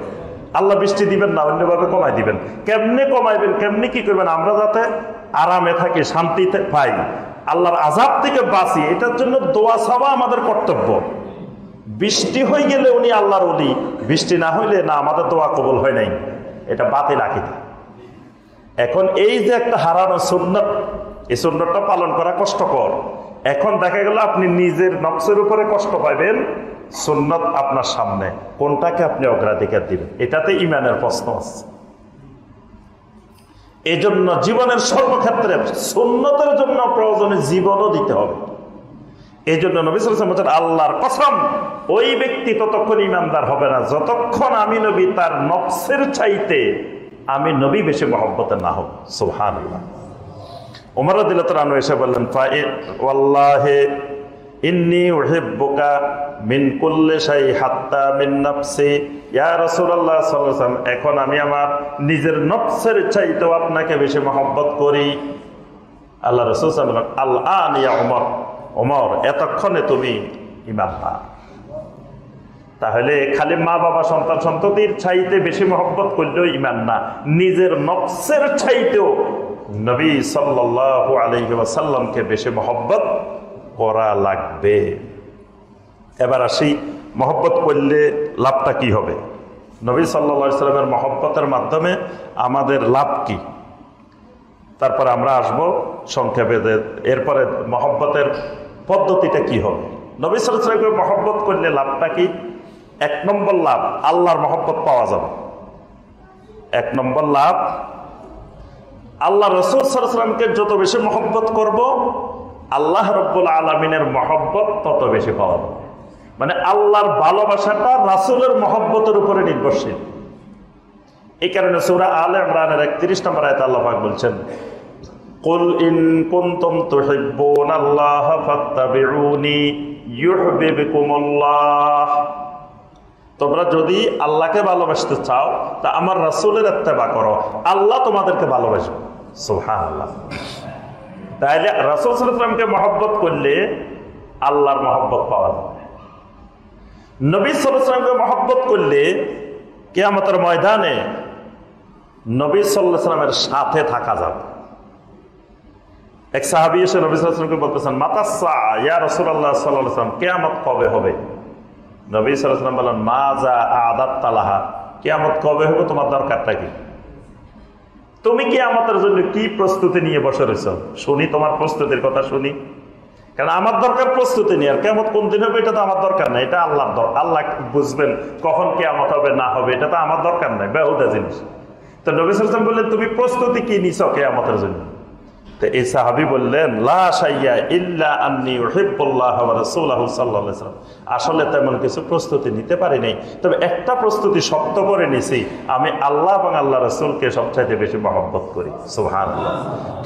আল্লাহ বৃষ্টি দিবেন না, অন্যভাবে কমাই দিবেন। কেমনে কমাইবেন, কেমনি কি করবেন? আমরা যাতে আরামে থাকি, শান্তিতে পাই, আল্লাহর আযাব থেকে বাঁচি, এটার জন্য দোয়া চাওয়া আমাদের কর্তব্য। বৃষ্টি হয়ে গেলে উনি আল্লাহর ওলি, বৃষ্টি না হইলে না, আমাদের দোয়া কবুল হয় নাই, এটা বাতিল আকীদা। এখন এই যে একটা হারানো সুন্নাত, এই সুন্নাতটা পালন করা কষ্টকর। এখন দেখা গেল আপনি নিজের নফসের উপরে কষ্ট পাইবেন, সুন্নাত আপনার সামনে, কোনটাকে আপনি অগ্রাধিকার দিবেন? এটাতে ঈমানের প্রশ্ন আছে। এই জন্য জীবনের সর্বক্ষেত্রে সুন্নতের জন্য প্রয়োজনে জীবনও দিতে হবে। এই জন্য নবী সাল্লাল্লাহু আলাইহি ওয়াসাল্লাম বলেন, আল্লাহর কসম, ওই ব্যক্তি ততক্ষণ ইমানদার হবে না যতক্ষণ আমি নবী তার নফসের চাইতে আমি নবী বেশি মহব্বতের না হব। সুবহানাল্লাহ। ওমর রাদিয়াল্লাহু তাআলা আনহু এসে বললেন, ওয়াল্লাহি ইন্নী উহিব্বুকা মিন কুল্লি শাই হাত্তা মিন নাফসি। ইয়া রাসূলুল্লাহ সাল্লাল্লাহু আলাইহি ওয়াসাল্লাম, এখন আমি আমার নিজের নফসের চাইতেও আপনাকে বেশি মহব্বত করি। আল্লাহ রাসূল সাল্লাল্লাহু আলাইহি ওয়াসাল্লাম, আল আন ইয়া ওমর, ওমর এতক্ষণে তুমি ইমানদার। তাহলে খালি মা বাবা সন্তান সন্ততির চাইতে বেশি মহব্বত করলেও ইমান না, নিজের নফসের চাইতেও নবী সাল্লাল্লাহু আলাইহি ওয়াসাল্লামকে বেশি মহব্বত করা লাগবে। এবার আসি, মহব্বত করলে লাভটা কি হবে? নবী সাল্লাল্লাহু আলাইহি ওয়াসাল্লামের মহব্বতের মাধ্যমে আমাদের লাভ কি, তারপরে আমরা আসবো সংক্ষেপে। এরপরে মহব্বতের পদ্ধতিটা কি হবে? নবী সাল্লাল্লাহু আলাইহি ওয়াসাল্লামকে মহব্বত করলে লাভটা কি? 1 নম্বর লাভ, আল্লাহর মহব্বত পাওয়া যাবে। 1 নম্বর লাভ, আল্লাহ রাসূল সাল্লাল্লাহু আলাইহি ওয়াসাল্লামকে যত বেশি মহব্বত করব, আল্লাহ রাব্বুল আলামিনের মহব্বত তত বেশি পাওয়া যাবে। মানে আল্লাহর ভালোবাসাটা রাসূলের মহব্বতের উপরে নির্ভরশীল। এই কারণে সূরা আলে ইমরানের 31 নম্বর আয়াতে আল্লাহ পাক বলছেন, কুল ইন কুনতুম তুহিব্বুনাল্লাহা ফাত্তাবিউনি ইউহিব্বুকুমুল্লাহ। তোমরা যদি আল্লাহকে ভালোবাসতে চাও তা আমার রাসূলের ইত্তেবা করো, আল্লাহ তোমাদেরকে ভালোবাসবে। সুবহানাল্লাহ। তাহলে রাসূল সাল্লাল্লাহু আলাইহি ওয়াসাল্লামকে মহব্বত করলে আল্লাহর মহব্বত পাওয়া যাবে। নবী সাল্লাল্লাহু আলাইহি ওয়াসাল্লামকে মহব্বত করলে কিয়ামতের ময়দানে নবী সাল্লাল্লাহু আলাইহি ওয়াসাল্লামের সাথে থাকা যাবে। এক সাহাবী এসে নবী সাল্লাল্লাহু আলাইহি ওয়াসাল্লামকে বলতেছেন, মাতাসসা ইয়া রাসূলুল্লাহ সাল্লাল্লাহু আলাইহি ওয়াসাল্লাম, কিয়ামত কবে হবে? নবী সাল্লাল্লাহু আলাইহি ওয়াসাল্লাম বলেন, মাজা আদাত্তা লাহা, কিয়ামত কবে হবে তোমার দরকারটা কি? তুমি কিয়ামতের জন্য কি প্রস্তুতি নিয়ে বসে রয়েছ? শুনি তোমার প্রস্তুতির কথা শুনি। কারণ আমার দরকার প্রস্তুতি নিয়ে, আর কিয়ামত কোন দিন হবে এটা তো আমার দরকার নাই, এটা আল্লাহর দরকার। আল্লাহ বুঝবেন কখন কিয়ামত হবে না হবে, এটা তো আমার দরকার নাই, বেহুদা জিনিস। তো নবী সাল্লাল্লাহু আলাইহি ওয়াসাল্লাম বললেন, তুমি প্রস্তুতি কি নিছ কিয়ামতের জন্য? তো এই সাহাবী বললেন, লা শাইয়া ইল্লা আন্নী উহিব্বুল্লাহ ওয়া রাসূলাহু সাল্লাল্লাহু আলাইহি ওয়াসাল্লাম। আসলে তেমন কিছু প্রস্তুতি নিতে পারি নাই, তবে একটা প্রস্তুতি শক্ত করে নিছি, আমি আল্লাহ এবং আল্লাহ রাসূলকে সবচাইতে বেশি মহব্বত করি। সুবহানাল্লাহ।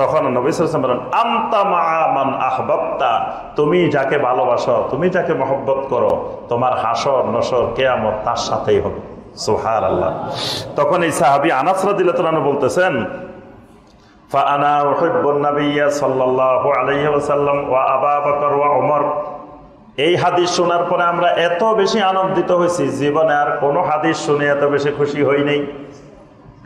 তখন নবী সাল্লাল্লাহু আলাইহি ওয়াসাল্লাম বলেন, আনতা মা'a মান আহবাবতা, তুমি যাকে ভালোবাসো, তুমি যাকে মহব্বত করো, তোমার হাসর নসর কিয়ামত তার সাথেই হবে। সুবহানাল্লাহ। তখন এই সাহাবী আনাস রাদিয়াল্লাহু আনহু বলতেছেন, ফাআনা উহিব্বুন নাবিয়্যা সাল্লাল্লাহু আলাইহি ওয়াসাল্লাম ওয়া আবু বকর ওয়া ওমর। এই হাদিস শোনার পরে আমরা এত বেশি আনন্দিত হয়েছি, জীবনে আর কোনো হাদিস শুনে এত বেশি খুশি হই নাই।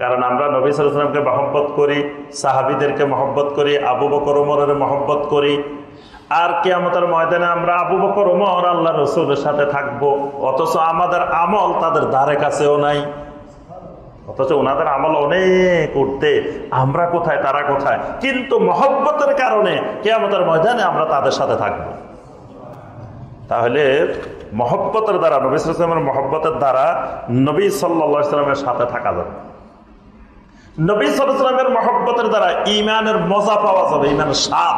কারণ আমরা নবী সাল্লাল্লাহু আলাইহি ওয়াসাল্লামকে মহব্বত করি, সাহাবীদেরকে মহব্বত করি, আবু বকর ওমরের মহব্বত করি। আর কিয়ামতের ময়দানে আমরা আবু বকর ওমর আল্লাহর রাসূলের সাথে থাকবো, অথচ আমাদের আমল তাদের ধারে কাছেও নাই। অথচ ওনাদের আমল অনেক উঠতে, আমরা কোথায় তারা কোথায়, কিন্তু মহব্বতের কারণে কিয়ামতের ময়দানে আমরা তাদের সাথে থাকবো। তাহলে মহব্বতের দ্বারা, নবী সাল্লাল্লাহু আলাইহি ওয়াসাল্লামের মহব্বতের দ্বারা নবী সাল্লাল্লাহু আলাইহি ওয়াসাল্লামের সাথে থাকা যাবে। নবী সাল্লাল্লাহু আলাইহি ওয়াসাল্লামের মহব্বতের দ্বারা ঈমানের মজা পাওয়া যাবে, ঈমানের স্বাদ,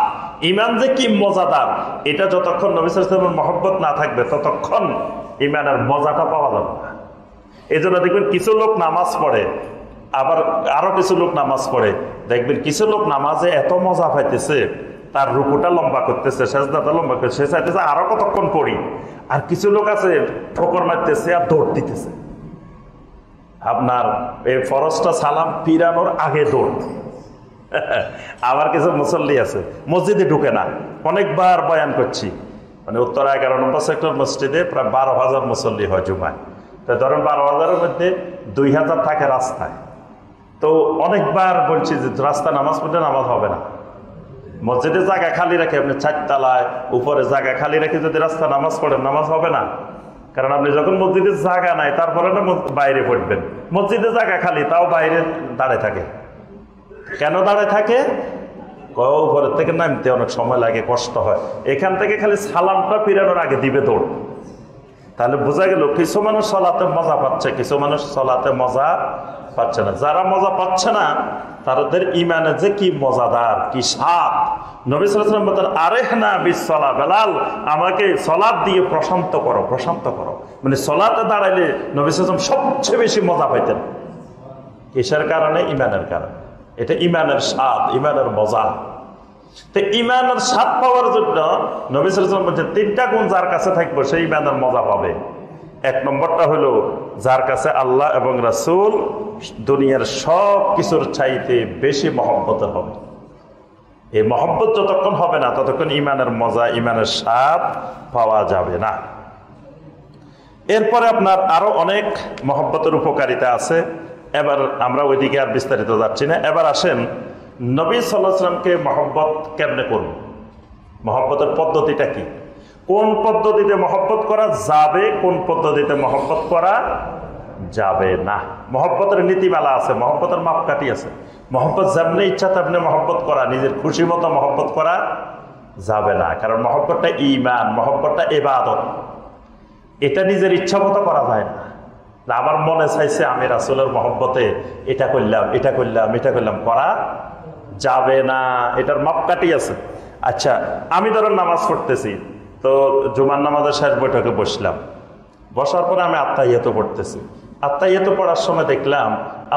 ঈমান যে কি মজাদার, এটা যতক্ষণ নবী সাল্লাল্লাহু আলাইহি ওয়াসাল্লামের মহব্বত না থাকবে ততক্ষণ ঈমানের মজাটা পাওয়া যাবে না। এই জন্য দেখবেন কিছু লোক নামাজ পড়ে, আবার আরো কিছু লোক নামাজ পড়ে, দেখবেন কিছু লোক নামাজে এত মজা পাইতেছে, তার রুকুটা লম্বা করতেছে, সেজদাটা লম্বা করতেছে, সে চাইতেছে আরো কতক্ষণ পড়ি। আর কিছু লোক আছে ঠোকর মারতেছে আর দৌড় দিতেছে, আপনার এই ফরজটা সালাম ফিরানোর আগে দৌড়। আবার কিছু মুসল্লি আছে মসজিদে ঢুকে না, অনেকবার বয়ান করছি, মানে উত্তরা 11 নম্বর সেক্টর মসজিদে প্রায় 12,000 মুসল্লি হয় জুমায়। তো ধরেন 12,000-এর মধ্যে 2,000 থাকে রাস্তায়। তো অনেকবার বলছি যে রাস্তা নামাজ পড়লে নামাজ হবে না, মসজিদে জায়গা খালি রাখে, আপনি 4 তলায় উপরে জায়গা খালি রেখে যদি রাস্তা নামাজ পড়েন নামাজ হবে না। কারণ আপনি যখন মসজিদে জায়গা নাই তারপরে না বাইরে পড়বেন, মসজিদে জায়গা খালি তাও বাইরে দাঁড়িয়ে থাকে। কেন দাঁড়িয়ে থাকে? উপরের থেকে নামতে অনেক সময় লাগে, কষ্ট হয়, এখান থেকে খালি সালামটা ফিরানোর আগে দিবে দৌড়। তাহলে বোঝা গেল কিছু মানুষ সলাতে মজা পাচ্ছে, কিছু মানুষ সলাতে মজা পাচ্ছে না। যারা মজা পাচ্ছে না তাদের ইমানে যে কি মজাদার, কি স্বাদ। নবী সাল্লাল্লাহু আলাইহি ওয়াসাল্লাম বলেন, আরেহনা বিসসালাহ, বেলাল আমাকে সালাত দিয়ে প্রশান্ত করো, প্রশান্ত করো। মানে সালাতে দাঁড়াইলে নবী সাল্লাল্লাহু আলাইহি ওয়াসাল্লাম সবচেয়ে বেশি মজা পাইতেন। কিসের কারণে? ইমানের কারণে। এটা ইমানের স্বাদ, ইমানের মজা। তো ইমানের স্বাদ পাওয়ার জন্য নবী সাল্লাল্লাহু আলাইহি ওয়াসাল্লাম বলছেন, তিনটা গুণ যার কাছে থাকবে সেই ইমানের মজা পাবে। এক নম্বরটা হলো যার কাছে আল্লাহ এবং রাসূল দুনিয়ার সব কিছুর চাইতে বেশি মহব্বতের হবে। এই মহব্বত যতক্ষণ হবে না ততক্ষণ ইমানের মজা, ইমানের স্বাদ পাওয়া যাবে না। এরপরে আপনার আরো অনেক মহব্বতের উপকারিতা আছে। এবার আমরা ওইদিকে আর বিস্তারিত যাচ্ছি না। এবার আসেন নবী সাল্লাল্লাহু আলাইহি ওয়াসাল্লামকে মহব্বত কেমনে করব, মহব্বতের পদ্ধতিটা কি, কোন পদ্ধতিতে মহব্বত করা যাবে, কোন পদ্ধতিতে মহব্বত করা যাবে না। মহব্বতের নীতিমালা আছে, মহব্বতের মাপকাঠি আছে। মহব্বত যেমনি ইচ্ছা তেমনি মহব্বত করা, নিজের খুশি মতো মহব্বত করা যাবে না। কারণ মহব্বতটা ঈমান, মহব্বতটা ইবাদত। এটা নিজের ইচ্ছা মতো করা যায় না। আমার মনে চাইছে আমি রাসূলের মহব্বতে এটা করলাম, এটা করলাম, এটা করলাম, করা যাবে না। এটার মাপকাঠি আছে। আচ্ছা, আমি ধরুন নামাজ পড়তেছি, তো জুমার নামাজের শেষ বৈঠকে বসলাম। বসার পরে আমি আত্তাহিয়াতু পড়তেছি। আত্তাহিয়াতু পড়ার সময় দেখলাম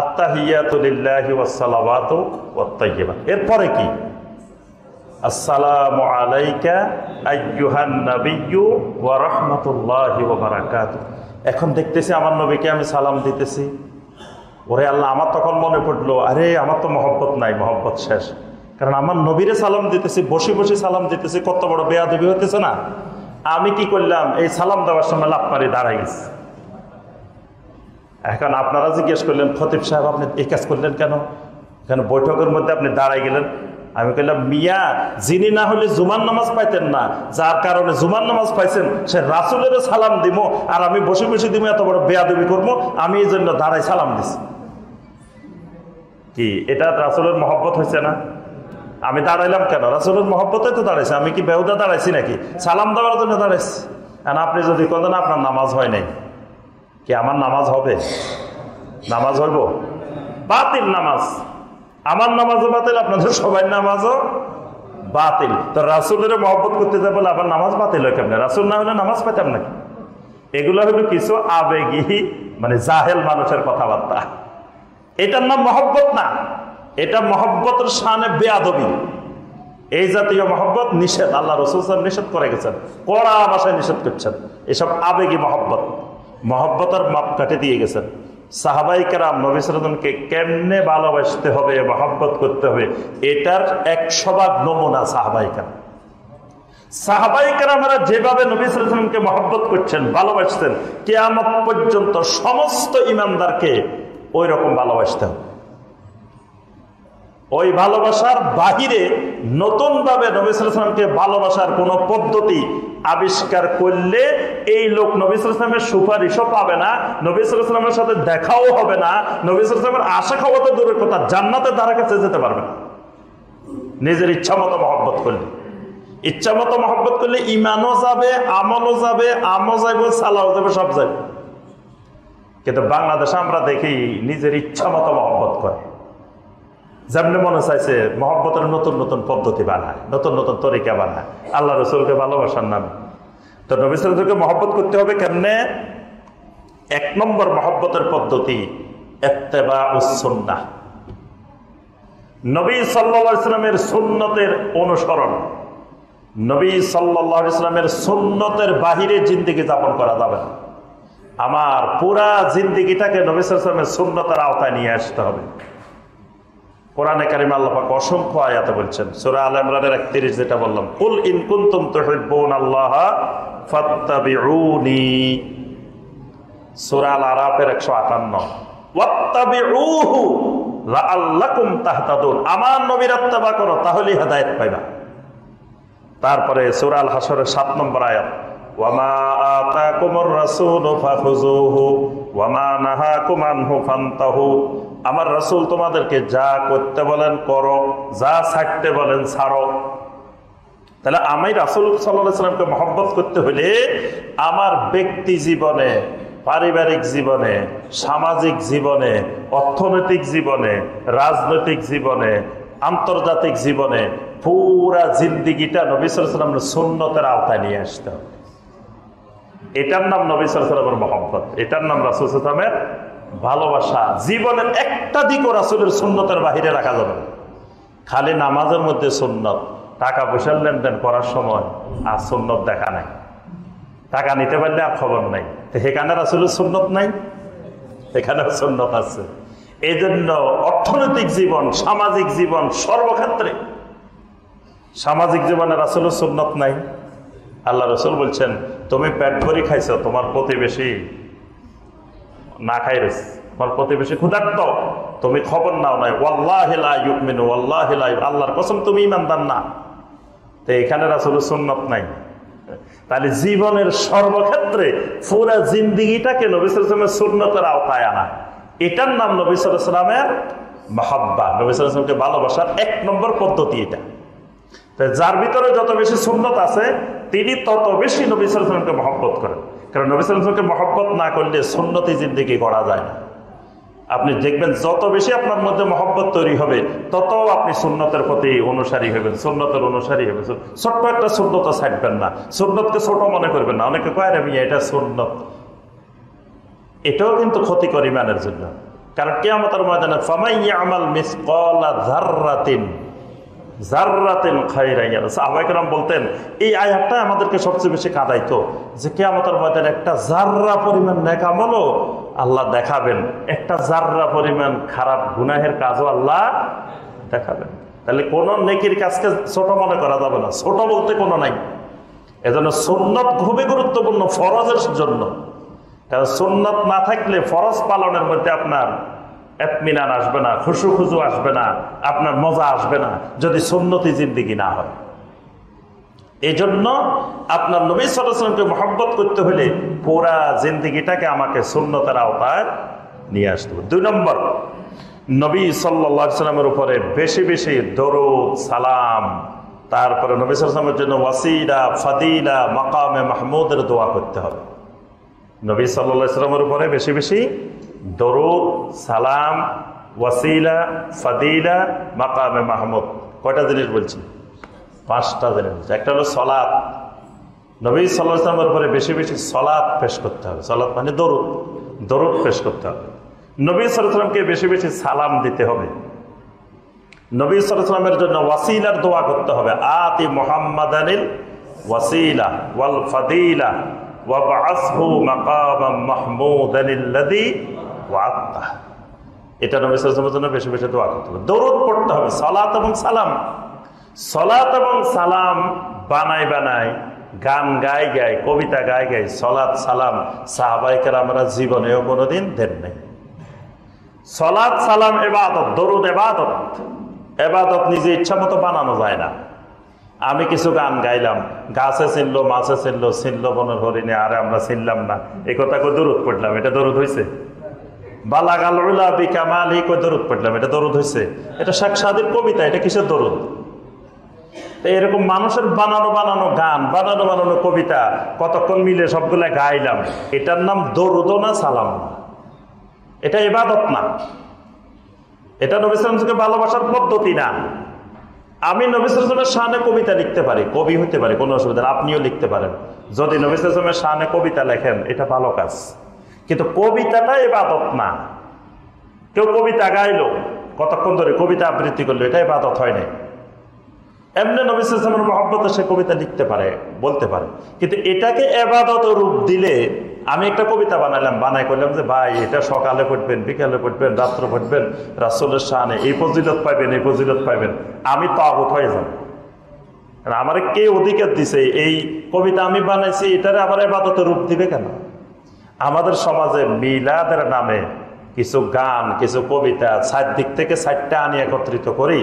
আত্তাহিয়াতু লিল্লাহি ওয়াস সালাওয়াতু ওয়াত তাইয়্যিবাত। এরপরে কি? আসসালামু আলাইকা আইয়ুহান নাবিয়্যু ওয়া রাহমাতুল্লাহি ওয়া বারাকাতুহু। এখন দেখতেছি আমার নবীকে আমি সালাম দিতেছি। ওরে আল্লাহ, আমার তখন মনে পড়লো, আরে আমার তো মহব্বত নাই, মহব্বত শেষ। কারণ আমার নবীরে সালাম দিতেছি, বসে বসে সালাম দিতেছি, কত বড় বেয়াদবি হতেছে না? আমি কি করলাম? এই সালাম দেওয়ার সময় লাফ মারি দাঁড়াই গেছি। এখন আপনারা জিজ্ঞেস করলেন, খতিব সাহেব আপনি এই কাজ করলেন কেন? কেন বৈঠকের মধ্যে আপনি দাঁড়াই গেলেন? আমি বললাম, মিয়া, যিনি না হলে জুমার নামাজ পাইতেন না, যার কারণে জুমার নামাজ পাইছেন, সে রাসূলের সালাম দিব আর আমি বসে বসে দিব, এত বড় বেয়াদবি করবো? আমি এই জন্য দাঁড়াই সালাম দিছি। কি এটা রাসূলের মহব্বত হয়েছে না? আমি দাঁড়াইলাম কেন? রাসূলের মহব্বতে তো দাঁড়াইছি। আমি কি বেহুদা দাঁড়াইছি নাকি? সালাম দেওয়ার জন্য দাঁড়াইছি। আর আপনি যদি কোন আপনার নামাজ হয় নাই, কি আমার নামাজ হবে? নামাজ হইব? বাতিল নামাজ। আমার নামাজও বাতিল, আপনাদের সবাই নামাজও বাতিল। তো রাসূলের মহব্বত করতে যাবে বলে আবার নামাজ বাতিল হয় কেমনে? রাসূল না হলে নামাজ পেতাম নাকি? এগুলো হলো কিছু আবেগী, মানে জাহেল মানুষের কথাবার্তা। এটার নাম মহব্বত না, এটা মহব্বতের শানে বেয়াদবি। এই জাতীয় মহব্বত নিষেধ, আল্লাহ রাসূল সাল্লাল্লাহু আলাইহি ওয়াসাল্লাম নিষেধ করে গেছেন, কড়া ভাষায় নিষেধ করছেন। এসব আবেগী মহব্বত, মহব্বতের মাপকাঠি দিয়ে গেছেন। সাহাবায়ে কেরাম নবী সাল্লাল্লাহু আলাইহি ওয়াসাল্লামকে কেমনে ভালোবাসতে হবে, মহব্বত করতে হবে, এটার 100 নমুনা সাহাবায়ে কেরাম। সাহাবায়ে কেরামরা যেভাবে নবী সাল্লাল্লাহু আলাইহি ওয়াসাল্লামকে মহব্বত করছেন, ভালোবাসতেন, কিয়ামত পর্যন্ত সমস্ত ঈমানদারকে ওই রকম ভালোবাসতে হবে। ওই ভালোবাসার বাহিরে নতুন ভাবে নবী সাল্লাল্লাহু আলাইহি ওয়াসাল্লামকে ভালোবাসার কোন পদ্ধতি আবিষ্কার করলে এই লোক নবী সাল্লাল্লাহু আলাইহি ওয়াসাল্লামের সুপারিশও পাবে না, নবী সাল্লাল্লাহু আলাইহি ওয়াসাল্লামের সাথে দেখাও হবে না, নবী সাল্লাল্লাহু আলাইহি ওয়াসাল্লামের আশা খাওয়া তো দূরের কথা, জান্নাতের ধারে কাছে যেতে পারবে না। নিজের ইচ্ছা মতো মহব্বত করলে, ইচ্ছা মতো মহব্বত করলে ঈমানও যাবে, আমলও যাবে, আমও যাবে, সালাও যাবে, সব যাবে। কিন্তু বাংলাদেশে আমরা দেখি নিজের ইচ্ছা মতো মহব্বত করে, যেমনি মনে চাইছে মহব্বতের নতুন নতুন পদ্ধতি বানায়, নতুন নতুন তরিকা বানায় আল্লাহ রাসূলকে ভালোবাসার নামে। তো নবী সাল্লাল্লাহু আলাইহি ওয়াসাল্লামকে মহব্বত করতে হবে কেমনে? 1 নম্বর মহব্বতের পদ্ধতি ইত্তেবাউস সুন্নাহ, নবী সাল্লাল্লাহু আলাইহি ওয়াসাল্লামের সুন্নতের অনুসরণ। নবী সাল্লাল্লাহু আলাইহি ওয়াসাল্লামের সুন্নতের বাহিরে জিন্দেগি যাপন করা যাবে না। আমার পুরা জিন্দেগিটাকে নবী সাল্লাল্লাহু আলাইহি ওয়াসাল্লামের সুন্নতের আওতায় নিয়ে আসতে হবে। কোরআনে কারিমে আল্লাহ পাক অসংখ্য আয়াতে বলছেন, সূরা আল ইমরানের 31 যেটা বললাম, কুল ইন কুনতুম তুহিব্বুনাল্লাহ ফাত্তাবিউনি। সূরা আল আরাফের 158, ওয়াত্তাবিউহু লাআল্লাকুম তাহতাদুন। আমার নবীর ইত্তেবা করো, তাহলেই হেদায়েত পাইবা। তারপরে সূরা আল হাসরের 7 নম্বর আয়াত, ওয়ামা আতাকুমুর রাসূলু ফাখুযুহু ওয়ামা নাহাকুম আনহু ফান্তাহু। আমার রাসূল তোমাদেরকে যা করতে বলেন করো, যা ছাড়তে বলেন ছাড়ো। তাহলে আমি রাসূল সাল্লাল্লাহু আলাইহি ওয়াসাল্লামকে মহব্বত করতে হলে আমার ব্যক্তি জীবনে পারিবারিক জীবনে, সামাজিক জীবনে, অর্থনৈতিক জীবনে, রাজনৈতিক জীবনে, আন্তর্জাতিক জীবনে পুরা জিন্দিগিটা নবী সাল্লাল্লাহু আলাইহি ওয়াসাল্লামের সুন্নতের আওতায় নিয়ে আসতে হবে। এটার নাম নবী সাল্লাল্লাহু আলাইহি ওয়াসাল্লামের মহব্বত, এটার নাম রাসূল সাল্লাল্লাহু আলাইহি ওয়াসাল্লামের ভালোবাসা। জীবনের একটা দিকও রাসূলের সুন্নতের বাহিরে রাখা যাবে না। খালি নামাজের মধ্যে সুন্নত, টাকা পয়সার লেনদেন করার সময় আর সুন্নত দেখা নাই, টাকা নিতে পারলে আর খবর নাই। তো সেখানে রাসূলের সুন্নত নাই, এখানে সুন্নত আছে। এই জন্য অর্থনৈতিক জীবন, সামাজিক জীবন, সর্বক্ষেত্রে সামাজিক জীবনে রাসূলের সুন্নত নাই। আল্লাহ রাসূল বলছেন, তুমি পেট ভরি খাইছো, তোমার প্রতিবেশী না খাই রয়েছে, তোমার প্রতিবেশী ক্ষুধার্ত, তুমি খবর নাও নাই। ওয়াল্লাহি লা ইউমিনু, ওয়াল্লাহি লা, আল্লাহর কসম তুমি ঈমানদার না। তো এখানে রাসূলের সুন্নত নাই। তাহলে জীবনের সর্বক্ষেত্রে পুরা জিন্দেগিটাকে নবী সাল্লাল্লাহু আলাইহি ওয়াসাল্লামের সুন্নতের আওতায় আনা, এটার নাম নবী সাল্লাল্লাহু আলাইহি ওয়াসাল্লামের মাহাব্বা। নবী সাল্লাল্লাহু আলাইহি ওয়াসাল্লামকে ভালোবাসার এক নম্বর পদ্ধতি এটা। যার ভিতরে যত বেশি সুন্নত আছে তিনি তত বেশি নবী সাল্লাল্লাহু আলাইহি ওয়াসাল্লামকে মহব্বত করেন। কারণ নবী সাল্লাল্লাহু আলাইহি ওয়াসাল্লামকে মহব্বত না করলে সুন্নতি জিন্দেগি গড়া যায় না। আপনি দেখবেন যত বেশি আপনার মধ্যে মহব্বত তৈরি হবে তত আপনি সুন্নতের প্রতি অনুসারী হবেন, সুন্নতের অনুসারী হবেন। ছোট্ট একটা সুন্নত ছাড়বেন না, সুন্নতকে ছোট মনে করবেন না। অনেকে কয় রে মিয়া এটা সুন্নত, এটাও কিন্তু ক্ষতিকর ইমানের জন্য। কারণ কিয়ামতের ময়দানে ফামান ইয়ামাল মিসকালা যাররাতিন যাররাতিন খায়রান ইয়ারা, সাহাবায়ে কেরাম বলতেন এই আয়াতটা আমাদেরকে সবচেয়ে বেশি কাঁদাইতো, যে কিয়ামতের ময়দানে একটা জাররা পরিমাণ নেক আমলও আল্লাহ দেখাবেন, একটা জাররা পরিমাণ খারাপ গুনাহের কাজও আল্লাহ দেখাবেন। তাহলে কোন নেকির কাজকে ছোট মনে করা যাবে না, ছোট বলতে কোনো নাই। এজন্য সুন্নত খুবই গুরুত্বপূর্ণ ফরজের জন্য। কারণ সুন্নত না থাকলে ফরজ পালনের মধ্যে আপনার ইতমিনান আসবে না, খুশু খুজু আসবে না, আপনার মজা আসবে না যদি সুন্নতি জিন্দেগি না হয়। এই জন্য আপনার নবী সাল্লাল্লাহু আলাইহি ওয়াসাল্লামকে মহব্বত করতে হলে পুরা জিন্দেগিটাকে আমাকে সুন্নতের আওতায় নিয়ে আসতে হবে। 2 নম্বর, নবী সাল্লাল্লাহু আলাইহি ওয়াসাল্লামের উপরে বেশি বেশি দরুদ সালাম, তারপরে নবী সাল্লাল্লাহু আলাইহি ওয়াসাল্লামের জন্য ওয়াসিলা ফাদিলা মাকামে মাহমুদের দোয়া করতে হবে। নবী সাল্লাল্লাহু আলাইহি ওয়াসাল্লামের উপরে বেশি বেশি দরুদ সালাম, ওয়াসিলা ফাদিলা মাকামে মাহমুদ। কয়টা জিনিস বলছি? 5টা জিনিস। একটা হলো সালাত, নবী সাল্লাল্লাহু আলাইহি ওয়াসাল্লামের উপরে বেশি বেশি সালাত পেশ করতে হবে। সালাত মানে দরুদ, দরুদ পেশ করতে হবে। নবী সাল্লাল্লাহু আলাইহি ওয়াসাল্লামকে বেশি বেশি সালাম দিতে হবে। নবী সাল্লাল্লাহু আলাইহি ওয়াসাল্লামের জন্য ওয়াসিলার দোয়া করতে হবে। আতি মুহাম্মাদানিল ওয়াসিলা ওয়াল ফাদিলা ওয়াবআসহু মাকামান মাহমুদানিল্লাযী ওয়া'আদতা। এটা নবী সাল্লাল্লাহু আলাইহি ওয়াসাল্লামের জন্য বেশি বেশি দোয়া করতে হবে। দরুদ পড়তে হবে। সালাত এবং সালাম, সালাত এবং সালাম বানাই বানাই, গান গাই গাই, কবিতা গাই গাই সালাত সালাম সাহাবায়ে কেরামরা জীবনেও কোনোদিন দেন নাই। সালাত সালাম ইবাদত, দরুদ ইবাদত। ইবাদত নিজে ইচ্ছা মতো বানানো যায় না। আমি কিছু গান গাইলাম, গাছে চিনলো, মাছে চিনলো, চিনলো বনের হরিণে, আরে আমরা চিনলাম না, এই কথা কই দরুদ পড়লাম, এটা দরুদ হয়েছে? বালাগাল উলা বিকামালি কই দরুদ পড়লাম, এটা দরুদ হয়েছে? এটা শেখ সাদির কবিতা, এটা কিসের দরুদ? এরকম মানুষের বানানো বানানো গান, বানানো বানানো কবিতা কতক্ষণ মিলে সবগুলা গাইলাম, এটার নাম দরুদ না সালাম না, এটা ইবাদত না, এটা নবী সাল্লাল্লাহু আলাইহি ওয়াসাল্লামকে ভালোবাসার পদ্ধতি না। আমি নবী সাল্লাল্লাহু আলাইহি ওয়াসাল্লামের শানে কবিতা লিখতে পারি, কবি হতে পারি, কোনো অসুবিধা নেই, আপনিও লিখতে পারেন। যদি নবী সাল্লাল্লাহু আলাইহি ওয়াসাল্লামের শানে কবিতা লেখেন এটা ভালো কাজ, কিন্তু কবিতাটা ইবাদত না। কেউ কবিতা গাইলো, কতক্ষণ ধরে কবিতা আবৃত্তি করলো, এটা ইবাদত হয় না। এমনি নবী সাল্লাল্লাহু আলাইহি ওয়াসাল্লামের মহব্বতে সে কবিতা লিখতে পারে, বলতে পারে, কিন্তু এটাকে ইবাদত রূপ দিলে, আমি একটা কবিতা বানাইলাম, বানাই করলাম যে ভাই এটা সকালে পড়বেন, বিকালে পড়বেন, রাত্রে পড়বেন, রাসূলের শানে এই ফজিলত পাইবেন, এই ফজিলত পাইবেন, আমি তাগুত হয়ে যাব। আমার কে অধিকার দিছে এই কবিতা আমি বানাইছি এটারে আবার ইবাদতের রূপ দিবে কেন? আমাদের সমাজে মিলাদের নামে কিছু গান, কিছু কবিতা 4 দিক থেকে 4টা আনি একত্রিত করি,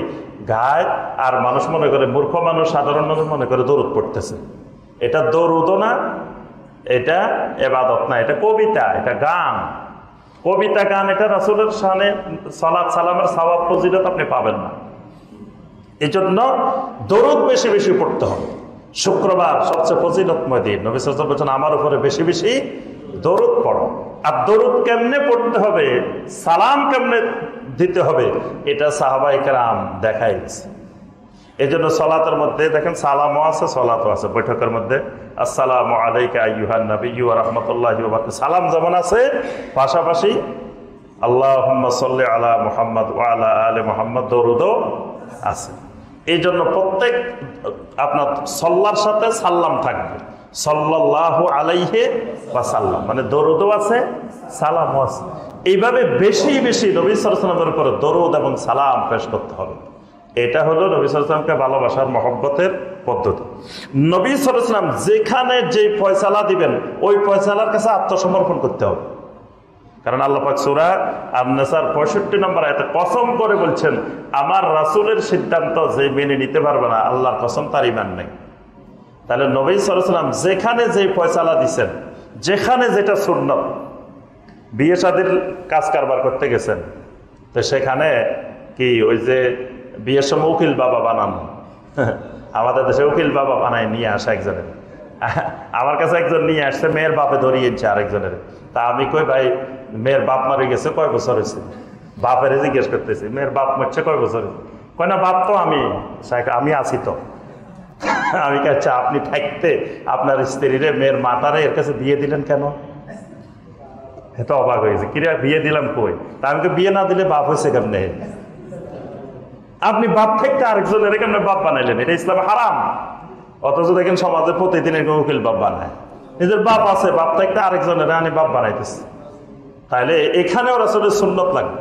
গায়, আর মানুষ মনে করে, মূর্খ মানুষ, সাধারণ মানুষ মনে করে দরুদ পড়তেছে। এটা দরুদও না, এটা ইবাদত না, এটা কবিতা, এটা গান, কবিতা গান, এটা রাসূলের শানে সালাত সালামের সওয়াব ফজিলত আপনি পাবেন না। এই জন্য দরুদ বেশি বেশি পড়তে হবে। শুক্রবার সবচেয়ে ফজিলতময় দিন, নবী সাল্লাল্লাহু আলাইহি ওয়াসাল্লাম বলেছেন আমার উপরে বেশি বেশি দরুদ পড়ো। আর দরুদ কেমনে পড়তে হবে, সালাম কেমনে দিতে হবে, এটা সাহাবায়ে কেরাম দেখাই গেছে। এই জন্য সলাতের মধ্যে দেখেন সালামও আছে, সলাতও আছে। বৈঠকের মধ্যে আসসালামু আলাইকা আইয়ুহান নাবিয়্যু ওয়া রাহমাতুল্লাহি ওয়া বারাকাতুহু, সালাম যেমন আছে, পাশাপাশি আল্লাহুম্মা সাল্লি আলা মুহাম্মদ ওয়া আলা আলি মুহাম্মদ দরুদও আছে। এই জন্য প্রত্যেক আপনার সল্লার সাথে সাল্লাম থাকবে, সাল্লাল্লাহু আলাইহি ওয়া সাল্লাম, মানে দরুদও আছে, সালামও আছে। এইভাবে বেশি বেশি নবী সাল্লাল্লাহু আলাইহি ওয়াসাল্লামের উপরে দরুদ এবং সালাম পেশ করতে হবে। এটা হলো নবী সাল্লাল্লাহু আলাইহি ওয়াসাল্লামকে ভালোবাসার মহব্বতের পদ্ধতি। নবী সাল্লাল্লাহু আলাইহি ওয়াসাল্লাম যেখানে যে ফয়সালা দিবেন ওই ফয়সালার কাছে আত্মসমর্পণ করতে হবে। কারণ আল্লাহ পাক সূরা আন-নাসার 65 নম্বর আয়াতে কসম করে বলছেন, আমার রাসূলের সিদ্ধান্ত যে মেনে নিতে পারবে না, আল্লাহর কসম তার ঈমান নেই। তাহলে নবী সাল্লাল্লাহু আলাইহি ওয়াসাল্লাম যেখানে যে ফয়সালা দিবেন, যেখানে যেটা সুন্নাত, বিয়ে শাদীর কাজ কারবার করতে গেছেন, তো সেখানে কি ওই যে বিয়ের সময় উকিল বাবা বানানো, আমাদের দেশে উকিল বাবা বানায় নিয়ে আসে একজনের। আমার কাছে একজন নিয়ে আসছে, মেয়ের বাপে ধরিয়ে এনেছে আরেকজনের। তা আমি কই ভাই মেয়ের বাপ মারে গেছে কয় বছর হয়েছে? বাপের জিজ্ঞেস করতেছি, মেয়ের বাপ মরছে কয় বছর হয়েছে? কয় না বাপ তো আমি আছি তো। আমি কাছে আপনি থাকতে আপনার স্ত্রীরে মেয়ের মাটারে এর কাছে বিয়ে দিলেন কেন? এত অবাক হয়েছে, কিরে বিয়ে দিলাম কই? তা আমি বিয়ে না দিলে বাপ হয়েছে কেমনে? আপনি বাপ থাকতে আরেকজনের কেমনে বাপ বানাইলেন? এটা ইসলামে হারাম। অথচ দেখেন সমাজে প্রতিদিনের উকিল বাপ বানায়। নিজের বাপ আছে, বাপ থাকতে আরেকজনের আনি বাপ বানাইতেছে। তাহলে এখানেও রাসূলের সুন্নত লাগবে।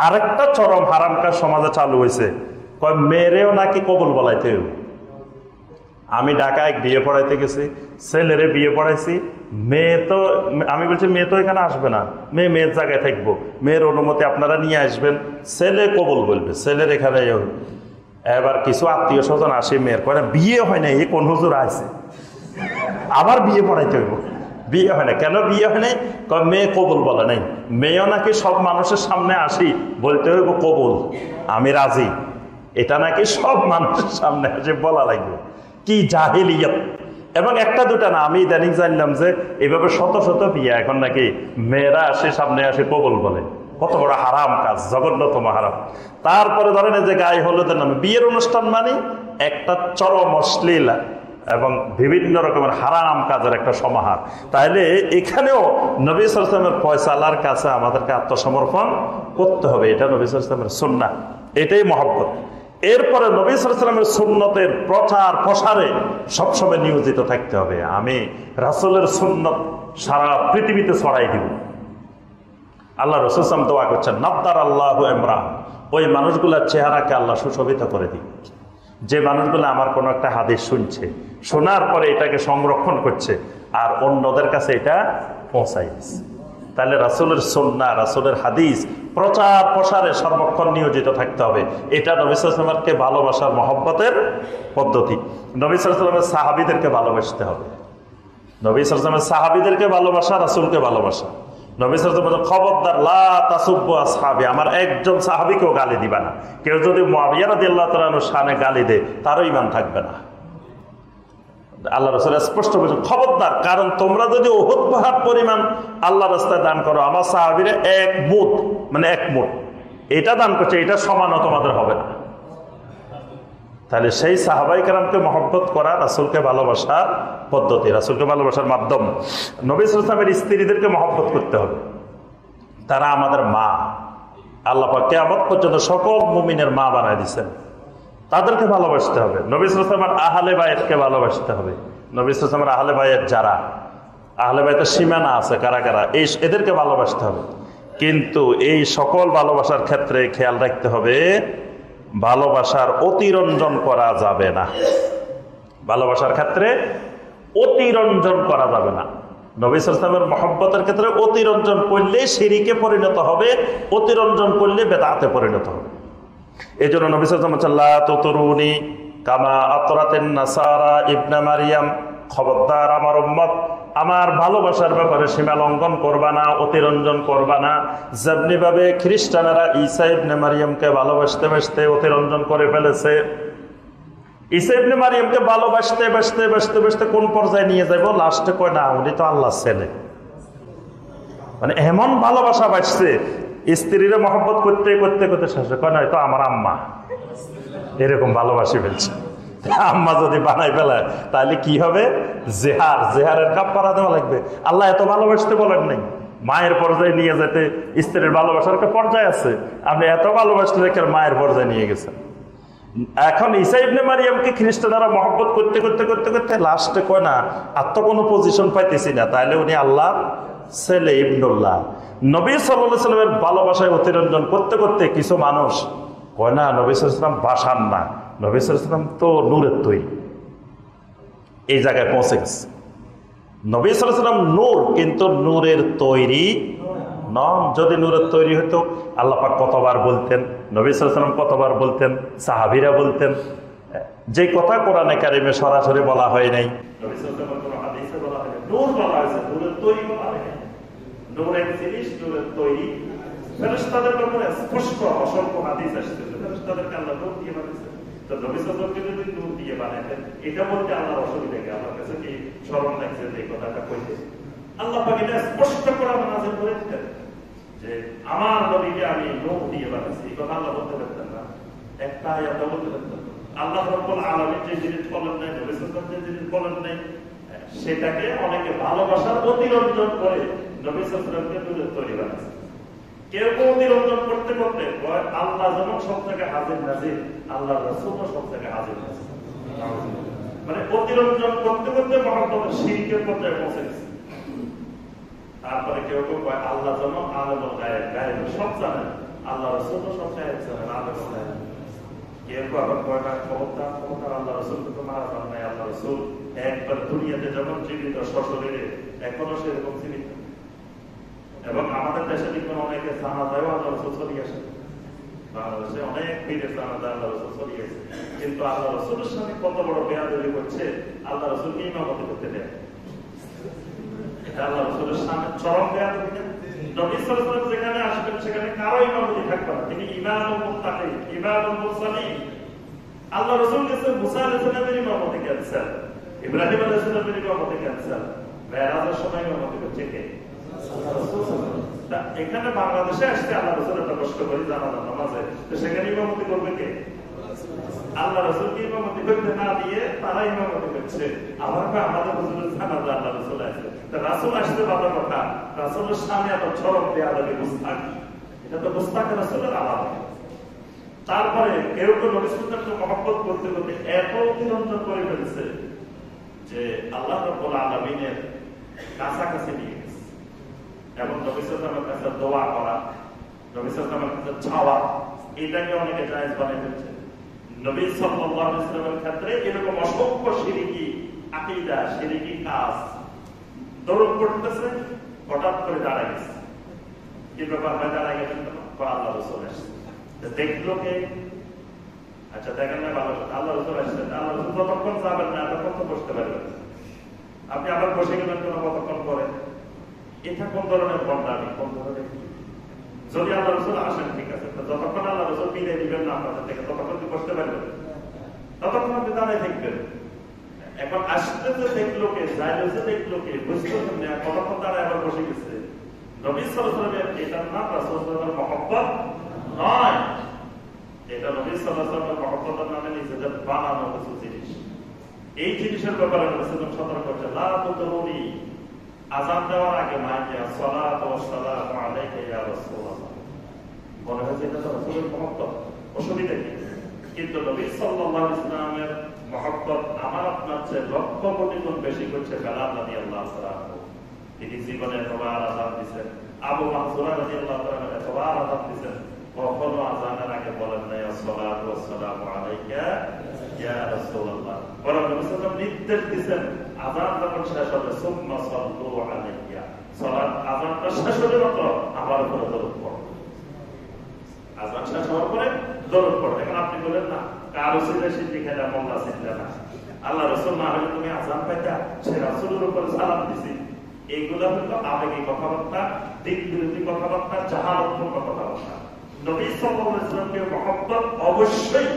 আরেকটা চরম হারাম কাজ সমাজে চালু হয়েছে, কয় মেয়েরেও নাকি কবুল বলাইতে হবে। আমি ঢাকায় বিয়ে পড়াইতে গেছি, ছেলেরে বিয়ে পড়াইছি, মেয়ে তো, আমি বলছি মেয়ে তো এখানে আসবে না, মেয়ের জায়গায় থাকবো, মেয়ের অনুমতি আপনারা নিয়ে আসবেন, ছেলে কবুল বলবে, ছেলের এখানে। এবার কিছু আত্মীয় স্বজন আসে, মেয়ের কয় বিয়ে হয় না, এই কোন হুজুর আছে আবার বিয়ে পড়াইতে হইব? বিয়ে হয় না কেন? বিয়ে হয় নাই, মেয়ে কবুল বলে নাই। মেয়েও নাকি সব মানুষের সামনে আসি বলতে হইব কবুল, আমি রাজি, এটা নাকি সব মানুষের সামনে আসে বলা লাগবে। কি জাহেলিয়ত! এবং একটা দুটা না, আমি ইদানিং জানলাম যে এইভাবে শত শত বিয়ে এখন নাকি মেয়েরা আসে সামনে আসে কবুল বলে। কত বড় হারাম কাজ, জঘন্যতম হারাম। তারপরে ধরেন যে গায়ে হলুদের নামে বিয়ের অনুষ্ঠান মানে একটা চরম অশ্লীল এবং বিভিন্ন রকমের হারাম কাজের একটা সমাহার। তাহলে এখানেও নবী সাল্লাল্লাহু আলাইহি ওয়াসাল্লামের ফয়সালার কাছে আমাদেরকে আত্মসমর্পণ করতে হবে। এটা নবী সাল্লাল্লাহু আলাইহি ওয়াসাল্লামের সুন্নাহ, এটাই মহব্বত। এরপরে নবী সাল্লাল্লাহু আলাইহি ওয়াসাল্লামের সুন্নতের প্রচার প্রসারে সবসময় নিয়োজিত থাকতে হবে। আমি রাসূলের সুন্নত সারা পৃথিবীতে ছড়াই দিব। আল্লাহ রাসূল সাল্লাল্লাহু আলাইহি ওয়াসাল্লাম দোয়া করছেন, নাদ্দার আল্লাহু ইমরান, ওই মানুষগুলোর চেহারাকে আল্লাহ সুশোভিত করে দিন, যে মানুষগুলো আমার কোনো একটা হাদিস শুনছে, শোনার পরে এটাকে সংরক্ষণ করছে আর অন্যদের কাছে এটা পৌঁছাই দিচ্ছে। তাহলে রাসূলের সুন্নাহ, রাসূলের হাদিস প্রচার প্রসারে সর্বক্ষণ নিয়োজিত থাকতে হবে। এটা নবী সাল্লাল্লাহু আলাইহি ওয়াসাল্লামকে ভালোবাসার মহব্বতের পদ্ধতি। নবী সাল্লাল্লাহু আলাইহি ওয়াসাল্লামের সাহাবীদেরকে ভালোবাসতে হবে। নবী সাল্লাল্লাহু আলাইহি ওয়াসাল্লামের সাহাবীদেরকে ভালোবাসা, রাসূলকে ভালোবাসা। নবী সাল্লাল্লাহু আলাইহি ওয়াসাল্লাম খবরদার, লা তাসুব্বু আসহাবি, আমার একজন সাহাবীকেও গালি দিবা না। কেউ যদি মুআবিয়া রাদিয়াল্লাহু তাআলা আনহুর শানে গালি দেয়, তারও ঈমান থাকবে না। আল্লাহ রাসূল স্পষ্ট বলেছেন, খবরদার, কারণ তোমরা যদি উহুদ পাহাড় পরিমাণ আল্লাহর রাস্তায় দান করো, আমার সাহাবীরা এক মুঠ, মানে এক মুঠ এটা দান করছে, এটা সমানও তোমাদের হবে না। তাহলে সেই সাহাবায়ে কেরামকে মহব্বত করা রাসূলকে ভালোবাসার পদ্ধতি, রাসূলকে ভালোবাসার মাধ্যম। নবী সাল্লাল্লাহু আলাইহি ওয়াসাল্লামের স্ত্রীদেরকে মহব্বত করতে হবে। তারা আমাদের মা। আল্লাহ পাক কিয়ামত পর্যন্ত সকল মুমিনের মা বানায় দিয়েছেন, তাদেরকে ভালোবাসতে হবে। নবী সাল্লাল্লাহু আলাইহি ওয়াসাল্লামের আহলে বায়তকে ভালোবাসতে হবে। নবী সাল্লাল্লাহু আলাইহি ওয়াসাল্লামের আহলে বায়ত যারা, আহলে বায়তের সীমানা আছে কারা কারা, এদেরকে ভালোবাসতে হবে। কিন্তু এই সকল ভালোবাসার ক্ষেত্রে খেয়াল রাখতে হবে, ভালোবাসার অতিরঞ্জন করা যাবে না। ভালোবাসার ক্ষেত্রে অতিরঞ্জন করা যাবে না। নবী সাল্লাল্লাহু আলাইহি ওয়াসাল্লামের মহব্বতের ক্ষেত্রে অতিরঞ্জন করলে শিরকে পরিণত হবে, অতিরঞ্জন করলে বেদাতে পরিণত হবে। এই জন্য নবী সাল্লাল্লাহু আলাইহি ওয়াসাল্লাম লা তুতরুনি কামা আতরাতিন নাসারা ইবনে মারিয়াম, খবরদার আমার উম্মত, আমার ভালোবাসার ব্যাপারে সীমা লঙ্ঘন করবা না, অতিরঞ্জন করবা না। যেমনি ভাবে খ্রিস্টানেরা ঈসা ইবনে মারিয়ামকে ভালোবাসতে বাসতে অতিরঞ্জন করে ফেলেছে। ঈসা ইবনে মারিয়ামকে ভালোবাসতে বাসতে বাসতে বাসতে কোন পর্যায়ে নিয়ে যাবো? লাস্টে কয় না, উনি তো আল্লাহর ছেলে। মানে এমন ভালোবাসা বাঁচছে, স্ত্রীরা মহব্বত করতে করতে করতে শেষ কয় না তো আমার আম্মা, এরকম ভালোবাসি ফেলছে। আম্মা যদি বানাই ফেলায় তাহলে কি হবে? জেহারের কাফারা দেওয়া লাগবে। আল্লাহ এত ভালোবাসতে বলেন নাই, মায়ের পর্যায়ে নিয়ে যেতে। স্ত্রীর ভালোবাসার একটা পর্যায়ে আছে, আপনি এত ভালোবাসতে দেখে মায়ের পর্যায়ে নিয়ে গেছেন। এখন ঈসা ইবনে মারিয়ামকে খ্রিস্টানরা মহব্বত করতে করতে করতে করতে লাস্টে কয় না আর তো কোনো পজিশন পাইতেছি না, তাহলে উনি আল্লাহ ছেলে ইবনুল্লাহ। নবী সাল্লাল্লাহু আলাইহি ওয়াসাল্লামের ভালোবাসায় অতিরঞ্জন করতে করতে কিছু মানুষ কয় না নবী সাল্লাল্লাহু আলাইহি ওয়াসাল্লাম বাসার না, নবী সাল্লাল্লাহু আলাইহি ওয়াসাল্লাম তো নূরের তৈরি। এই জায়গায় পৌঁছে গেছে। নবী সাল্লাল্লাহু আলাইহি ওয়াসাল্লাম নূর, কিন্তু নূরের তৈরি নন। যদি নূরের তৈরি হতো আল্লাহ পাক কতবার বলতেন, নবী সাল্লাল্লাহু আলাইহি ওয়াসাল্লাম কতবার বলতেন, সাহাবীরা বলতেন। যে কথা কোরআনে কারিমে সরাসরি বলা হয় নাই, নবী সাল্লাল্লাহু আলাইহি ওয়াসাল্লাম কোন হাদিসে বলা হয় নাই, নূর বলা হয়েছে, নূরের তৈরি বলা হয় নাই। নূরের জিনিস, নূরের তৈরি। ফেরেশতাদের ব্যাপারে স্পষ্ট অসংখ্য হাদিস আসছে, ফেরেশতাদেরকে আল্লাহ নূর দিয়ে বানিয়েছেন। তো নবী সাল্লাল্লাহু আলাইহি ওয়াসাল্লামকে যদি নূর দিয়ে বানাতেন, এটা বলতে আল্লাহর অসুবিধা কি? আল্লাহর কাছে কি শরম লাগছে যে এই কথাটা কইতে? আল্লাহ পাক এটা স্পষ্ট করে নাযিল করে দিতেন যে আমার নবীকে আমি নূর দিয়ে বানাইছি। এই কথা আল্লাহ বলতে পারতেন না, একটা আয়াত বলতে পারতেন না। আল্লাহ রাব্বুল আলামিন যে জিনিস বলেন নাই, নবী সাল্লাল্লাহু আলাইহি ওয়াসাল্লাম যে জিনিস বলেন নাই, সেটাকে অনেকে ভালোবাসার অতিরঞ্জন করে নবী সাল্লাল্লাহু আলাইহি ওয়াসাল্লামকে নূরের তৈরি বানাইছে। কেউ কেউ অতিরঞ্জন করতে করতে আল্লাহ যেমন সব জায়গায় হাজির নাজির, আল্লাহ রাসূলও সব জায়গায় হাজির নাজির। মানে অতিরঞ্জন করতে করতে মহব্বতের শিরকের পর্যায়ে পৌঁছে গেছে। তারপরে কেউ কেউ কয় আল্লাহ যেমন আলেমুল গায়েব, গায়েব সব জানেন, আল্লাহ রাসূলও সব গায়েব জানেন, আলেমুল গায়েব। কেউ কেউ আবার কয় না ক্ষমতা আল্লাহ রাসূলকে তো মারা যান নাই, আল্লাহ রাসূল একবার দুনিয়াতে যেমন জীবিত সশরীরে এখনো সেরকম জীবিত। এবং আমাদের দেশে দেখবেন অনেকে জানাজায়ও আল্লাহ রাসূল চলে আসে, বাংলাদেশে অনেক পীরের জানাজায় আল্লাহ রাসূল চলে আসে, কিন্তু আল্লাহ রাসূলের সামনে কত বড় বেয়াদবি করছে, আল্লাহ রাসূলকে ইমামতি করতে দেয়। এটা আল্লাহ রাসূলের সামনে চরম বেয়াদবি। নবী সাল্লাল্লাহু আলাইহি ওয়াসাল্লাম যেখানে আসবেন সেখানে কারো ইমামতি থাকবে না, তিনি ইমামুল মুত্তাকিন, ইমামুল মুরসালিন। আল্লাহ রাসূল কাছে মুসা আলাইহিস সালামের ইমামতি করেছেন, ইব্রাহিম আলাইহিস সালামের ইমামতি করেছেন, মেরাজের সময় ইমামতি করছে কে? এখানে বাংলাদেশে আসছে আল্লাহ রাসূল একটা কষ্ট করে জানাজা নামাজে, তো সেখানে ইমামতি করবে কে? আল্লাহ রাসূলকে ইমামতি করতে না দিয়ে তারা ইমামতি করছে। আবার আমাদের হুজুরের জানাজা আল্লাহ রাসূল আসছে, তো রাসূল আসতে বাধা কথা, রাসূলের সামনে এত চরম বেয়াদবি মুস্তাক, এটা তো মুস্তাক রাসূলের আলাদা। তারপরে কেউ কেউ নবী সাল্লাল্লাহু আলাইহি ওয়াসাল্লামকে মহব্বত করতে করতে এত অতিরঞ্জন করে ফেলেছে যে আল্লাহ রাব্বুল আলামিনের কাছাকাছি নিয়ে গেছে। এবং নবী সাল্লাল্লাহু আলাইহি ওয়াসাল্লামের কাছে দোয়া করা, নবী সাল্লাল্লাহু আলাইহি ওয়াসাল্লামের কাছে চাওয়া, এটাকে অনেকে জায়েজ বানিয়ে ফেলছে। নবী সাল্লাল্লাহু আলাইহি ওয়াসাল্লামের ক্ষেত্রে এরকম অসংখ্য শিরকি আকীদা, শিরকি কাজ দরদ করতেছে, হঠাৎ করে দাঁড়ায় গেছে। কি ব্যাপার হয় দাঁড়ায় গেছেন? আল্লাহ রাসূল আসছে, দেখলো কে? আচ্ছা দেখেন না ভালো, আল্লাহ রাসূল আসছে, আল্লাহ রাসূল যতক্ষণ যাবেন না ততক্ষণ তো বসতে পারবেন। আপনি আবার বসে গেলেন কোনো কতক্ষণ পরে, এটা কোন ধরনের বন্ডামি, কোন ধরনের? যদি আল্লাহ রাসূল আসেন ঠিক আছে, যতক্ষণ আল্লাহ রাসূল বিদায় দিবেন না আপনাদের থেকে ততক্ষণ কি বসতে পারবেন? ততক্ষণ আপনি দাঁড়ায় থাকবেন। এখন আসতে যে দেখলো কে, যাইলে যে দেখলো কে, বুঝতে না কতক্ষণ দাঁড়ায় আবার বসে গেছে। নবী সাল্লাল্লাহু আলাইহি ওয়াসাল্লামের এটার নাম রাসূল সাল্লাল্লাহু আলাইহি ওয়াসাল্লামের মহব্বত নয়, এটা নবী সাল্লাল্লাহু আলাইহি ওয়াসাল্লামের মহব্বতের নামে নিজেদের বানানো কিছু জিনিস। এই জিনিসের ব্যাপারে নবী সাল্লাল্লাহু আলাইহি ওয়াসাল্লাম সতর্ক করছেন, লা তুতরুনি, আযান দেওয়ার আগে মাইকে আসসালাতু ওয়াসসালামু আলাইকা ইয়া রাসূলুল্লাহ, মনে হয় এটা তো রাসূলের মহব্বত, অসুবিধা কি? কিন্তু নবী সাল্লাল্লাহু আলাইহি ওয়াসাল্লামের মহব্বত আমার আপনার চেয়ে লক্ষ কোটি গুণ বেশি করছে বেলাল রাদিয়াল্লাহু তাআলা। তিনি জীবনে এতবার আযান দিয়েছেন, আবু মাহযুরা রাদিয়াল্লাহু তাআলা এতবার আযান দিয়েছেন, কখনো আযানের আগে বলেন নাই আসসালাতু ওয়াসসালামু আলাইকা ইয়া রাসূলুল্লাহ। বরং নবী সাল্লাল্লাহু আলাইহি ওয়াসাল্লাম নির্দেশ দিয়েছেন আযান যখন শেষ হবে সুম্মা সাল্লু আলাইয়া, সালাত আযানটা শেষ হলে মাত্র আমার উপরে দরুদ পড়ো, আযান শেষ হওয়ার পরে দরুদ পড়ো। এখন আপনি বলেন না কারো সিদ্ধা সিদ্ধি খেলা মোল্লা সিদ্ধা না, আল্লাহ রাসূল না হলে তুমি আযান পাইতা, সে রাসূলের উপরে সালাম দিছি। এইগুলো হলো আবেগী কথাবার্তা, দিক বিরোধী কথাবার্তা, জাহালতপূর্ণ কথাবার্তা। নবী সাল্লাল্লাহু আলাইহি ওয়াসাল্লামকে মহব্বত অবশ্যই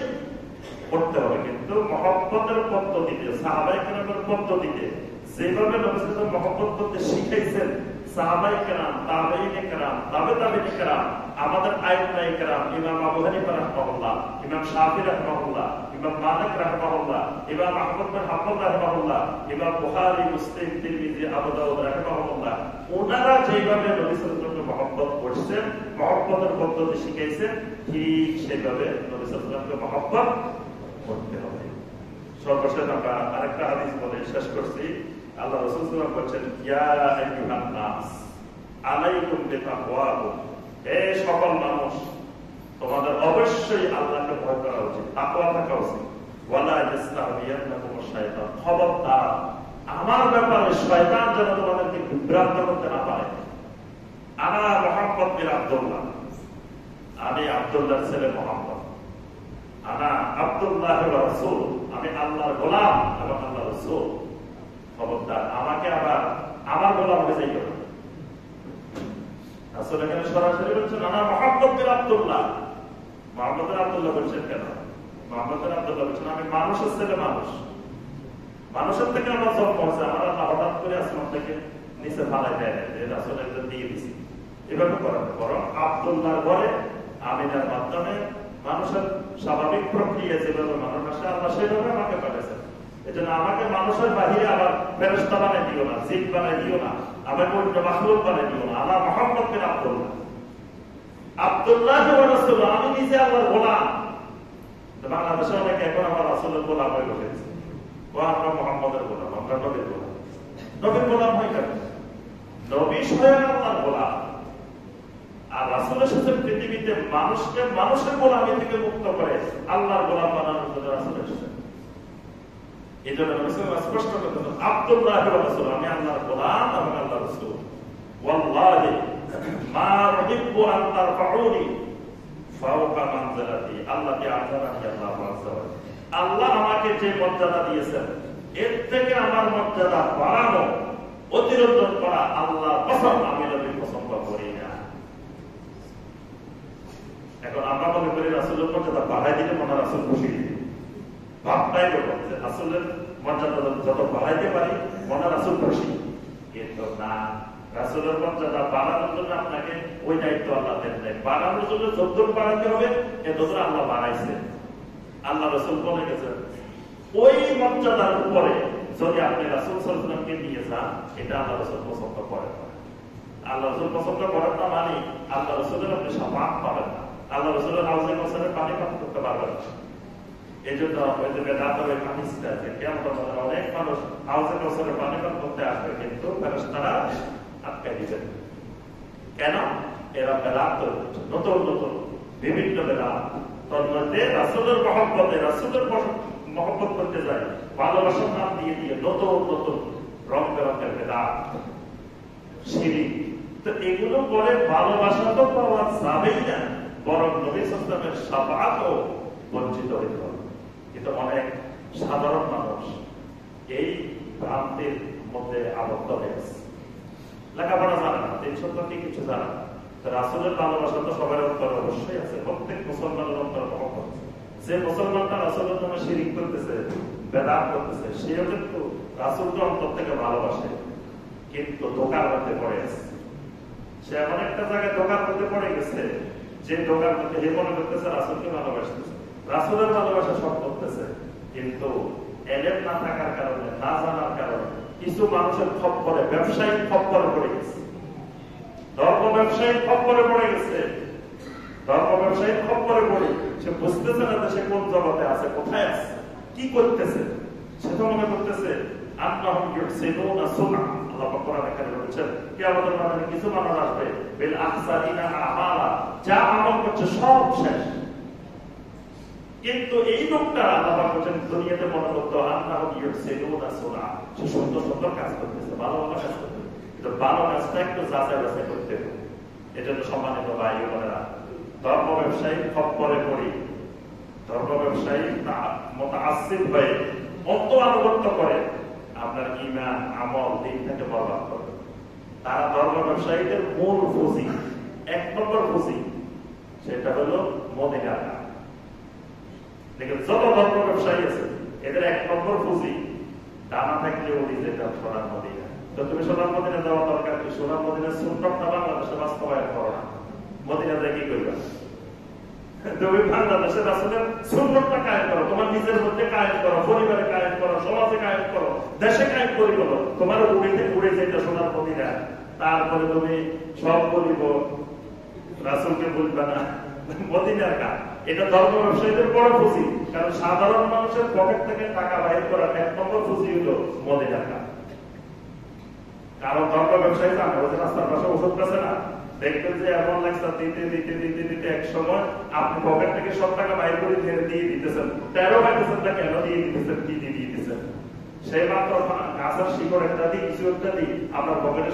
করতে হবে, কিন্তু মহব্বতের পদ্ধতিতে, সাহাবায়ে কেরামের পদ্ধতিতে যেভাবে নবী সাল্লাল্লাহু আলাইহি ওয়াসাল্লাম মহব্বত করতে শিখাইছেন, সাহাবায়ে কেরাম, তাবেঈনে কেরাম, তাবেঈনে কেরাম, আমাদের আইম্মায়ে কেরাম, ইমাম আবু হানিফা রাহিমাহুল্লাহ, ইমাম শাফিঈ রাহিমাহুল্লাহ, ইমাম মালিক রাহিমাহুল্লাহ, ইমাম আহমদ বিন হাম্বল রাহিমাহুল্লাহ, ইমাম বুখারী, মুসলিম, তিরমিজি, আবু দাউদ রাহিমাহুল্লাহ, ওনারা যেভাবে নবী সাল্লাল্লাহু আলাইহি ওয়াসাল্লামকে মহব্বত করছেন, মহব্বতের পদ্ধতি শিখাইছেন, ঠিক সেভাবে নবী সাল্লাল্লাহু আলাইহি ওয়াসাল্লামকে মহব্বত করতে হবে। সর্বশেষ আমরা আরেকটা হাদিস বলে শেষ করছি। আল্লাহ রাসূল সাল্লাল্লাহু আলাইহি ওয়াসাল্লাম বলেছেন, ইয়া আইয়ুহান নাস আলাইকুম বিতাকওয়াকুম, হে সকল মানুষ, তোমাদের অবশ্যই আল্লাহকে ভয় করা উচিত, তাকওয়া থাকা উচিত। ওয়ালা ইস্তাহবিয়ান্নাকুম শাইতান, খবরদার আমার ব্যাপারে শয়তান যেন তোমাদেরকে বিভ্রান্ত করতে না পারে। আনা মুহাম্মদ বিন আব্দুল্লাহ, আমি আব্দুল্লাহর ছেলে মুহাম্মদ। আনা আব্দুল্লাহ ওয়া রাসূল, আমি আল্লাহর গোলাম এবং আল্লাহর রাসূল। খবরদার আমাকে আবার আমার গোলাম হয়ে যাইও না। রাসূল এখানে সরাসরি বলছেন আনা মুহাম্মদ বিন আব্দুল্লাহ। মুহাম্মদ বিন আব্দুল্লাহ বলছেন কেন? মুহাম্মদ বিন আব্দুল্লাহ বলছেন আমি মানুষের ছেলে, মানুষের থেকে আমার জন্ম হয়েছে, আমার আল্লাহ হঠাৎ করে আসমান থেকে নিচে ফালাই দেয় না যে রাসূল একজন দিয়ে দিছি, এভাবে করেন। বরং আব্দুল্লাহর ঘরে আমিনার মাধ্যমে মানুষের স্বাভাবিক প্রক্রিয়া যেভাবে মানুষ আসে, আল্লাহ সেভাবে আমাকে পাঠাইছেন। এজন্য আমাকে মানুষের বাহিরে আবার ফেরেশতা বানাই দিও না, জিন বানাই দিও না, আমাকে অন্য মাখলুক বানাই দিও না। আল্লাহ মুহাম্মদ বিন আব্দুল্লাহ, আব্দুল্লাহ ওয়া রাসূল, আমি নিজে আল্লাহর গোলাম। বাংলাদেশে অনেকে এখন আমার রাসূলের গোলাম হয়ে বসেছে, ও আমরা মুহাম্মদের গোলাম, আমরা নবীর গোলাম। নবীর গোলাম হয় কেন? নবী স্বয়ং আল্লাহর গোলাম, আর রাসূল এসেছেন পৃথিবীতে মানুষকে মানুষের গোলামি থেকে মুক্ত করে আল্লাহর গোলাম বানানোর জন্য রাসূল এসেছেন। এই জন্য রাসূল স্পষ্ট করতেছেন আব্দুল্লাহ ওয়া রাসূল, আমি আল্লাহর গোলাম এবং আল্লাহর রাসূল। ওয়াল্লাহি মা উহিব্বু আন তারফাউনি ফাওকা মানজিলাতি আল্লাতি আ'তানি আল্লাহু আযজা ওয়া জাল্লা। আল্লাহ আমাকে যে মর্যাদা দিয়েছেন, এর থেকে আমার মর্যাদা বাড়ানো, অতিরঞ্জন করা আল্লাহর পছন্দ, আমি নবীর পছন্দ করি না। এখন আমরা মনে করি রাসূলের মর্যাদা বাড়াই দিলে মনে রাসূল খুশি, ভাবটাই এরকম যে রাসূলের মর্যাদা যত বাড়াইতে পারি মনে রাসূল খুশি। কিন্তু না, রাসূলের মর্যাদা বাড়ানোর জন্য আপনাকে ওই দায়িত্ব আল্লাহ দেন নাই। বাড়ানোর জন্য যতদূর বাড়াতে হবে এতদূর আল্লাহ বাড়াইছে। আল্লাহ রাসূল বলে গেছেন ওই মর্যাদার উপরে যদি আপনি রাসূল সাল্লাল্লাহু আলাইহি ওয়াসাল্লামকে নিয়ে যান, এটা আল্লাহ রাসূল পছন্দ করেন না। আল্লাহ রাসূল পছন্দ করেন না মানে আল্লাহ রাসূলের আপনি শাফাআত পাবেন না, আল্লাহ রাসূলের হাউজে কাউসারের পানি পান করতে পারবেন না। এই জন্য ওই যে বেদাতের ওই হাদিসটা আছে, কিয়ামতের মাঠে অনেক মানুষ হাউজে কাউসারের পানি পান করতে আসবে, কিন্তু ফেরেশতারা আটকে দিবেন। কেন? এরা বেদাত করছে, নতুন নতুন বিভিন্ন বেদাত। তন্মধ্যে রাসূলের মহব্বতে, রাসূলের মহব্বত করতে যায়, ভালোবাসার নাম দিয়ে দিয়ে নতুন নতুন রং বেরঙের বেদাত, শিরক। তো এগুলো করে ভালোবাসা তো পাওয়া যাবেই না, বরং নবী সাল্লাল্লাহু আলাইহি ওয়াসাল্লামের শাফাআতও বঞ্চিত হইতে হবে। কিন্তু অনেক সাধারণ মানুষ এই ভ্রান্তির মধ্যে আবদ্ধ হয়েছে, লেখাপড়া জানে না, দিন সম্পর্কে কিছু জানে না। রাসূলের ভালোবাসা তো সবার অন্তরে অবশ্যই আছে, প্রত্যেক মুসলমানের অন্তরে মহব্বত আছে। যে মুসলমানটা রাসূলের নামে শিরক করতেছে, বেদাত করতেছে, সেও কিন্তু রাসূলকে অন্তর থেকে ভালোবাসে, কিন্তু ধোঁকার মধ্যে পড়ে গেছে। সে এমন একটা জায়গায় ধোঁকার মধ্যে পড়ে গেছে যে ধোঁকার মধ্যে হে মনে করতেছে রাসূলকে ভালোবাসতেছে, রাসূলের ভালোবাসা সব করতেছে, কিন্তু এলেম না থাকার কারণে, না জানার কারণে কিছু মানুষের খপ্পরে, ব্যবসায়িক খপ্পরে পড়ে গেছে, ধর্ম ব্যবসায়িক খপ্পরে পড়ে গেছে। ধর্ম ব্যবসায়িক খপ্পরে পড়ে সে বুঝতেছে না যে সে কোন জগতে আছে, কোথায় আছে, কি করতেছে। সে তো মনে করতেছে আন্নাহুম ইউহসিনুনা সুনআ। আল্লাহ পাক কোরআনে কারিমে বলেছেন কিয়ামতের মাঠে কিছু মানুষ আসবে বিল আহসানিনা আমালা, যা আমল করছে সব শেষ। কিন্তু এই লোকটা আল্লাহ পাক বলেন দুনিয়াতে মনে করতো আন্নাহুম ইউহসিনুনা সুনআ, সে সুন্দর সুন্দর কাজ করতেছে, ভালো ভালো কাজ করতেছে, কিন্তু ভালো কাজটা একটু যাচাই বাছাই করতে হবে। এজন্য সম্মানিত ভাই বোনেরা, ধর্ম ব্যবসায়ী খপ্পরে পড়ি, ধর্ম ব্যবসায়ী মুতাআসসিব হয়ে অত আনুগত্য করে আপনার ঈমান, আমল, দিন থেকে বরবাদ করে। তারা ধর্ম ব্যবসায়ীদের মূল পুঁজি, এক নম্বর পুঁজি, সেটা হলো মদিনার নাম। দেখেন যত ধর্ম ব্যবসায়ী আছে এদের এক নম্বর পুঁজি ডানা থাকলে উড়ি যেটা সোনার মদিনা। তো তুমি সোনার মদিনা যাওয়ার দরকার কি? সোনার মদিনার সুন্নতটা বাংলাদেশে বাস্তবায়ন করো না, মদিনাতে কি করবে? তুমি বাংলাদেশের রাসূলের সুন্নতটা কায়েম করো, তোমার নিজের মধ্যে কায়েম করো, পরিবারে কায়েম করো, সমাজে কায়েম করো, দেশে কায়েম করি বলো। তোমার উড়ে যেতে সোনার মদিনা, তারপরে তুমি সব বলিব, রাসূলকে বলবে না, মদিনার কাজ। এটা ধর্ম ব্যবসায়ীদের বড় পুঁজি, কারণ সাধারণ মানুষের পকেট থেকে টাকা বাইর করার 1 নম্বর পুঁজি হলো মদিনার কাজ। কারণ ধর্ম ব্যবসায়ী জানে, ওই যে রাস্তার পাশে ওষুধ আছে না, দেখবেন যে এমন লাগছে দিতে দিতে দিতে দিতে এক সময় আপনি পকেট থেকে সব টাকা বাইর করে দিয়ে দিতেছেন, 13 পাইতেছেন না, কেন দিয়ে দিতেছেন, কি দিয়ে দিতেছেন? সেই মাত্র গাছের শিকড় একটা দিই, কিছু একটা দিই, আপনার পকেটে